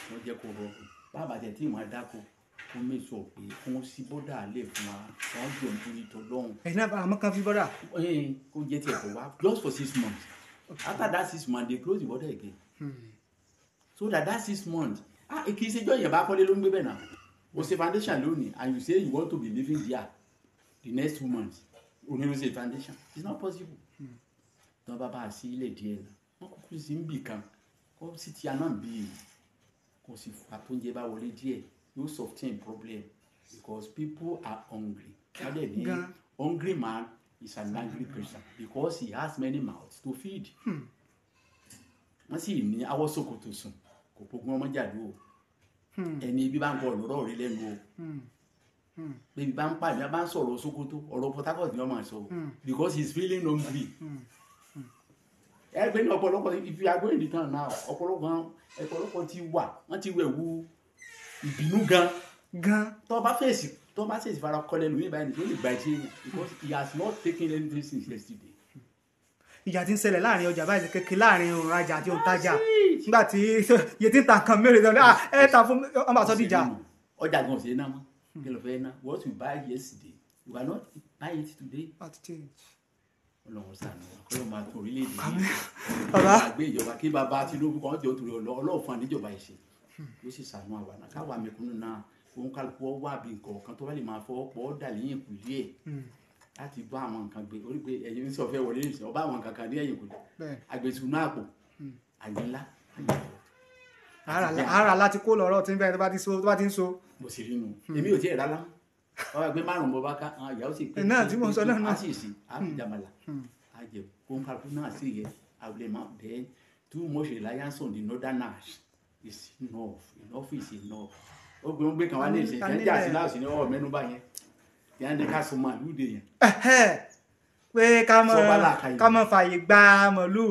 wọ́n jẹ́ kó rọrùn. Bàbá tẹ̀ tí màá dáko kó mẹ́sọ̀ pé kó sí bọ́dà lè fún wa wọ́n jọ nítorí tọ́lọ́hún. ẹ̀yin náà bá àmọ́ kan fi bọ́dà. Kó jẹ́ tiẹ̀ kó wá just for 6 months. After that 6 months they close the border again. So that 6 months kì í ṣe jọ́ yẹn bá kọ́lé ló ń gbé bẹ́ẹ̀ náà. O ṣe foundation lónìí and you say you want to be living there the next 2 months. O ní o ṣe foundation. It's not possible. Tí wọ́n bá a sí ilé díẹ̀ náà wọ́n kúkú sí ń bì kan kó sì ti àná bí kò sì fà tó ń jẹ bá wọlé díẹ̀. No soften problem because people are hungry. Hungry man is an angry person because he has many mouths to feed. Wọ́n sì ní awọ́ sòkòtò sùn kò gbogbo ọmọ jàdú o. Ẹni ibi bá ń kọ ọ̀rọ̀ rí lẹ́nu o. Bébí bá ń pàdé bá ń sọ̀rọ̀ sòkòtò ọ̀rọ̀ Port Harcourt ni wọ́n máa sọ because he is feeling hungry. Ẹ gbé ní ọ̀pọ̀lọpọ̀ if you are going to town now ọ̀pọ̀lọpọ̀ ti wà wọ́n ti wẹ̀ wú ìbínú gan tó bá fèsì fara kọlẹ̀ lómi báyìí ní tó lè gba ẹtí èèyàn because he has not taken anything since yesterday. Ìjà tí ń ṣẹlẹ̀ láàrin ọjà báyìí kékeré láàrin òǹrajà àti òǹtajà nígbà tí iye tí ń ta nǹkan mẹ́rin lọ́nà ẹ ta fún ọmọ àtọ́ dìjà. Ọjà gan ṣe ná mọ́ kí ló fẹ́ ná what you buy yesterday you are not buy it today. Ọlọ́run ṣàánú Ọlọ́run máa tún orílẹ̀-èdè yìí àgbé ìjọba kí bàbá Tinubu kan jọ torí Ọlọ́run fún àníjọba ìṣe ló sì ṣàánú àwa náà káwa mẹ̀kúnnù náà òun kálukú wà bí nǹkan kan tó bá lè máa fọwọ́ pọ̀ dà lẹ́yìn ìkùlé ẹ̀ láti bá àwọn nǹkan gbé orí pé ẹ̀yin sọ fẹ́ wọlé nìṣẹ́ ọba àwọn nǹkan kan ní ẹ̀yìn ìkùlé àgbẹ̀sùn náà pò àgbẹ̀lá. ara láti kó lọ́rọ̀ tí ń bẹ́ẹ̀ tó bá ti ń so. mo sì rí nu èmi ò tiẹ̀ rárá ọba ẹgbẹ́ márùn-ún bọ́ bá ká ìyàwó sì pé náà tí mo sọ náà á sì sí á fi jàmàlà á jẹ òun kálukú náà sì yẹ àwùlẹ̀ máa dẹ́ too much reliance on the northerners is enough is enough. Ó gbé kan wá ní ìsìn ìjẹ́ jà sí láàsì ní ọwọ́ mẹ́nu bá yẹn kí á ní ká sọ màálù dè yẹn. Pé ká mọ̀ fàyè gba màálù.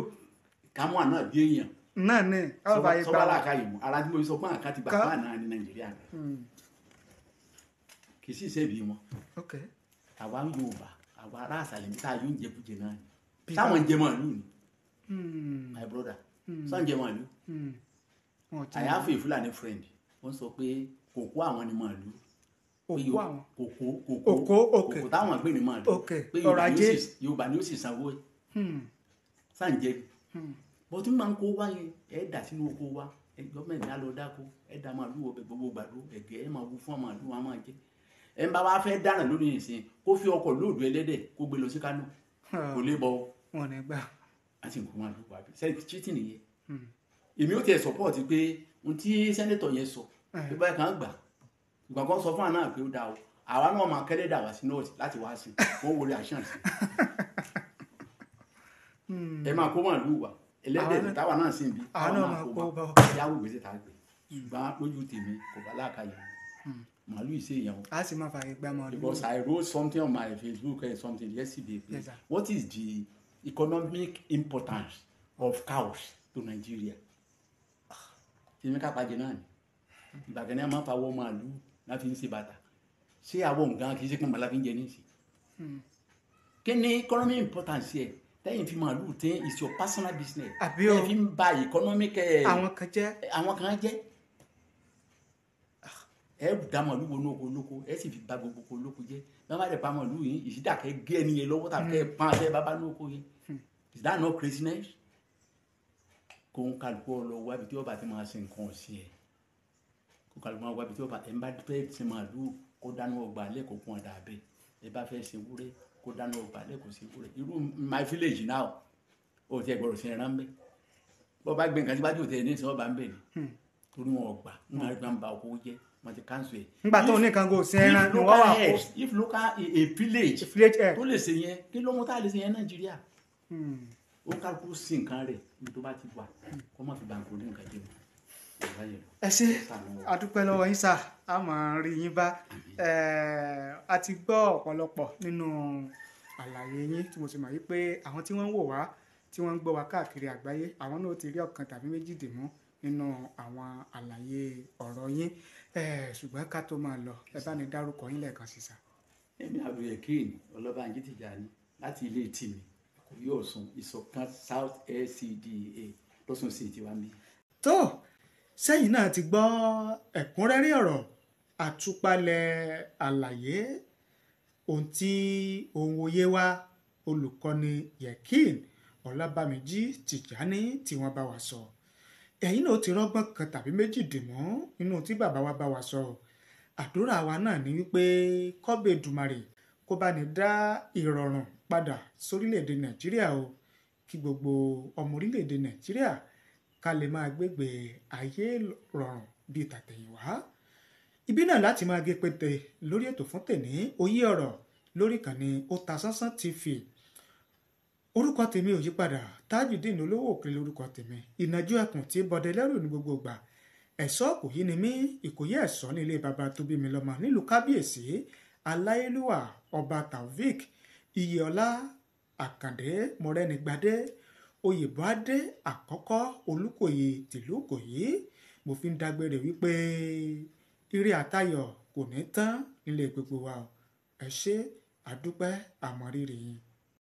Ká mọ̀ náà bí èèyàn. Náà ní ká mọ̀ fàyè gba. Sọ́ba làákàyè mọ̀ ara tí mo sọ pé àká ti gbà fún àná ní Nàìjíríà rẹ̀. Kì í sì ṣẹ́bi wọn. Àwa Yorùbá àwa ará àṣàlẹ̀ níta yóò ń jẹkújẹ náà ni. Táwọn ń jẹ màálù ni. My brother sọ ń jẹ màálù. I have a Fulani friend wọ́n sọ pé kòkó àwọn ni màálù. Kòkó táwọn gbé ni màálù. Pé Yorùbá ni ó sì sanwó ẹ̀. Sáǹjẹ́ bọ́tú máa ń kó wá yẹn ẹ̀ dà sínú oko wa gọ́ọ̀mẹ̀ntì á lọ dáko ẹ̀ dá màálù ọbẹ̀ gbogbo gbàdó ẹ̀gẹ́ ẹ̀ máa wú fún màálù wọn máa jẹ. Ẹ̀ ń bá wa fẹ́ dáná lórí ìsìn kó fi ọkọ̀ lóòdù ẹlẹ́dẹ̀ kó gbé lọ sí Kánò kò lè bọ́. Wọn ní gbà. A sì ń kó màálù wá bí sẹ́yìn cheating nìyẹn. Èmi ó tiẹ̀ support pé ohun tí sẹ́nétọ̀ yẹn sọ pé báyìí kan gbà ìgbà kan sọ fún àná pé ó dáa o àwa náà máa kẹ́lẹ́ dà wá sí nọ́ọ̀tì láti wá sí wọ́n wọlé àṣàn sí. Ẹ máa kó màálù wá ẹlẹ́dẹ̀ táwa náà sì ń bí àwọn náà máa kó bá yàwó gbèsè tá a gbé ṣùgbọ́n lójú tèmi kò bá láàkàyè màálù ìṣèyàn o. a sì máa fààyè gba màálù. Because I wrote something on my Facebook and something yesterday. Yes, sir. What is the economic importance of cows to Nigeria? Ṣé ká pàjẹ́ náà ni? Ìgbà kan ní a máa ń fa wọ́n màálù láti ń ṣe bàtà. Ṣé àwọn nǹkan kì í ṣe pé màálù fi ń jẹ ní ìsìn? Kí ni economic importance yẹ? Tẹ́yìn fi màálù tẹ́ is your personal business. Àbí o. Tẹ́yìn fi ń ba economic. Àwọn kan jẹ́. Àwọn kan jẹ́. Ẹ dá màálù wo lóko lóko ẹ sì fi ba gbogbo ko lóko jẹ́. Bí wọ́n bá dẹ̀ pa màálù yìí ìṣídà kẹ́ gé ẹni yẹn lọ́wọ́ tàbí kẹ́ pan abẹ́ bábá lóko yẹn. Is that not craziness? Kó ń kálukú ọlọ wá ibi tí ọba ti máa ṣe nǹkan ọ̀sìn ẹ̀. Kó kálukú máa wá ibi tí ọba ẹ̀ ń bá fẹ́ ṣe màálù kó dáná ọgbà lẹ́kọ̀ọ́ kún ọ̀dà abẹ́. Ẹ bá fẹ́ ṣe wúrẹ́ kó dáná ọgbà lẹ́kọ̀ọ́ sí wúrẹ́. Irú my village now ó ti ẹ̀ gbọ́dọ̀ sí ẹran bẹ́ẹ̀. Bọ́ bá gbé nǹkan tí bá jò tẹ̀ ní ìsìn ọba ń bẹ̀ ni. Torí wọn ọgbà wọn àgbà ń ba oko jẹ́ wọn ti cancel ẹ̀. Nígbà tó ní kan kò sí ẹran ni wọ́n wà kó. If local a village Village tó lè ṣe yẹn kí ló mú tá a lè ṣe yẹn Nàìjíríà. Ó kálukú sí nǹkan rẹ̀ níbi tó bá ti wà kó má fi bàǹkó ní nǹkan jẹ́ mọ́. Ẹ ṣé adúpẹ́ lọ́wọ́ yín sà á máa rí yín bá a ti gbọ́ ọ̀pọ̀lọpọ̀ nínú àlàyé yín tí mo sì mọ̀ wípé àwọn tí wọ́n ń wò wá tí wọ́n ń gbọ́ wá káàkiri àgbáyé àwọn náà ti rí ọ̀kan tàbí méjì dìmú nínú àwọn àlàyé ọ̀rọ̀ yín ṣùgbọ́n ká tó máa lọ ẹ bá ní dárúkọ yín lẹ́ẹ̀kan sí sà. Èmi Abdulyakeem Ọlọ́bánjí Tìjàní láti ilé tìmí yóò sùn ìṣọ̀kan South LCDA lọ́sùn sí tiwa mi. tó sẹ́yìn náà ti gbọ́ ẹ̀kúnrẹ́rẹ́ ọ̀rọ̀ àtúpalẹ̀ àlàyé ohun tí ohun òye wa olùkọ́ni Yakeem Ọlábàmíjì Tìjàní tí wọ́n bá wa sọ ẹ̀yin náà ti rọ́gbọ́n kan tàbí méjì dìmọ́ nínú tí bàbá wa bá wa sọ àdúrà wa náà ni wípé kọ́bẹ̀ Èdùmàrè kó bá ní dá ìrọ̀rùn padà sórílẹ̀-èdè Nàìjíríà o kí gbogbo ọmọ orílẹ̀-èdè Nàìjíríà ká lè máa gbégbé ayé rọrùn bíi tàtẹ̀yìnwá ibi náà láti máa gé pété lórí ètò fún tèmi òye ọ̀rọ̀ lórí ìkànnì Otasansan TV orúkọ tèmi ò yípadà Tajudeen olówó òkèlè lórúkọ tèmi ìnàjú ẹkùn tí bọdẹ lẹ́rù ní gbogbo ìgbà ẹ̀ṣọ́ kò yí ni mí ìkòyí ẹ̀ṣọ́ ní ilé baba tó bí mi lọ́mọ nílùú kábíyèsí aláyélúwà ọba Taofik Iyèọlá Àkàndé Mọ́rẹ́nigbadé Oyèbọ́adé àkọ́kọ́ Olúkòyí tìlú Ìkòyí mo fi ń dágbére wípé ire àtayọ̀ kò ní tán nílé gbogbo wa ẹ ṣé àdúpẹ́ àmọrírì yín.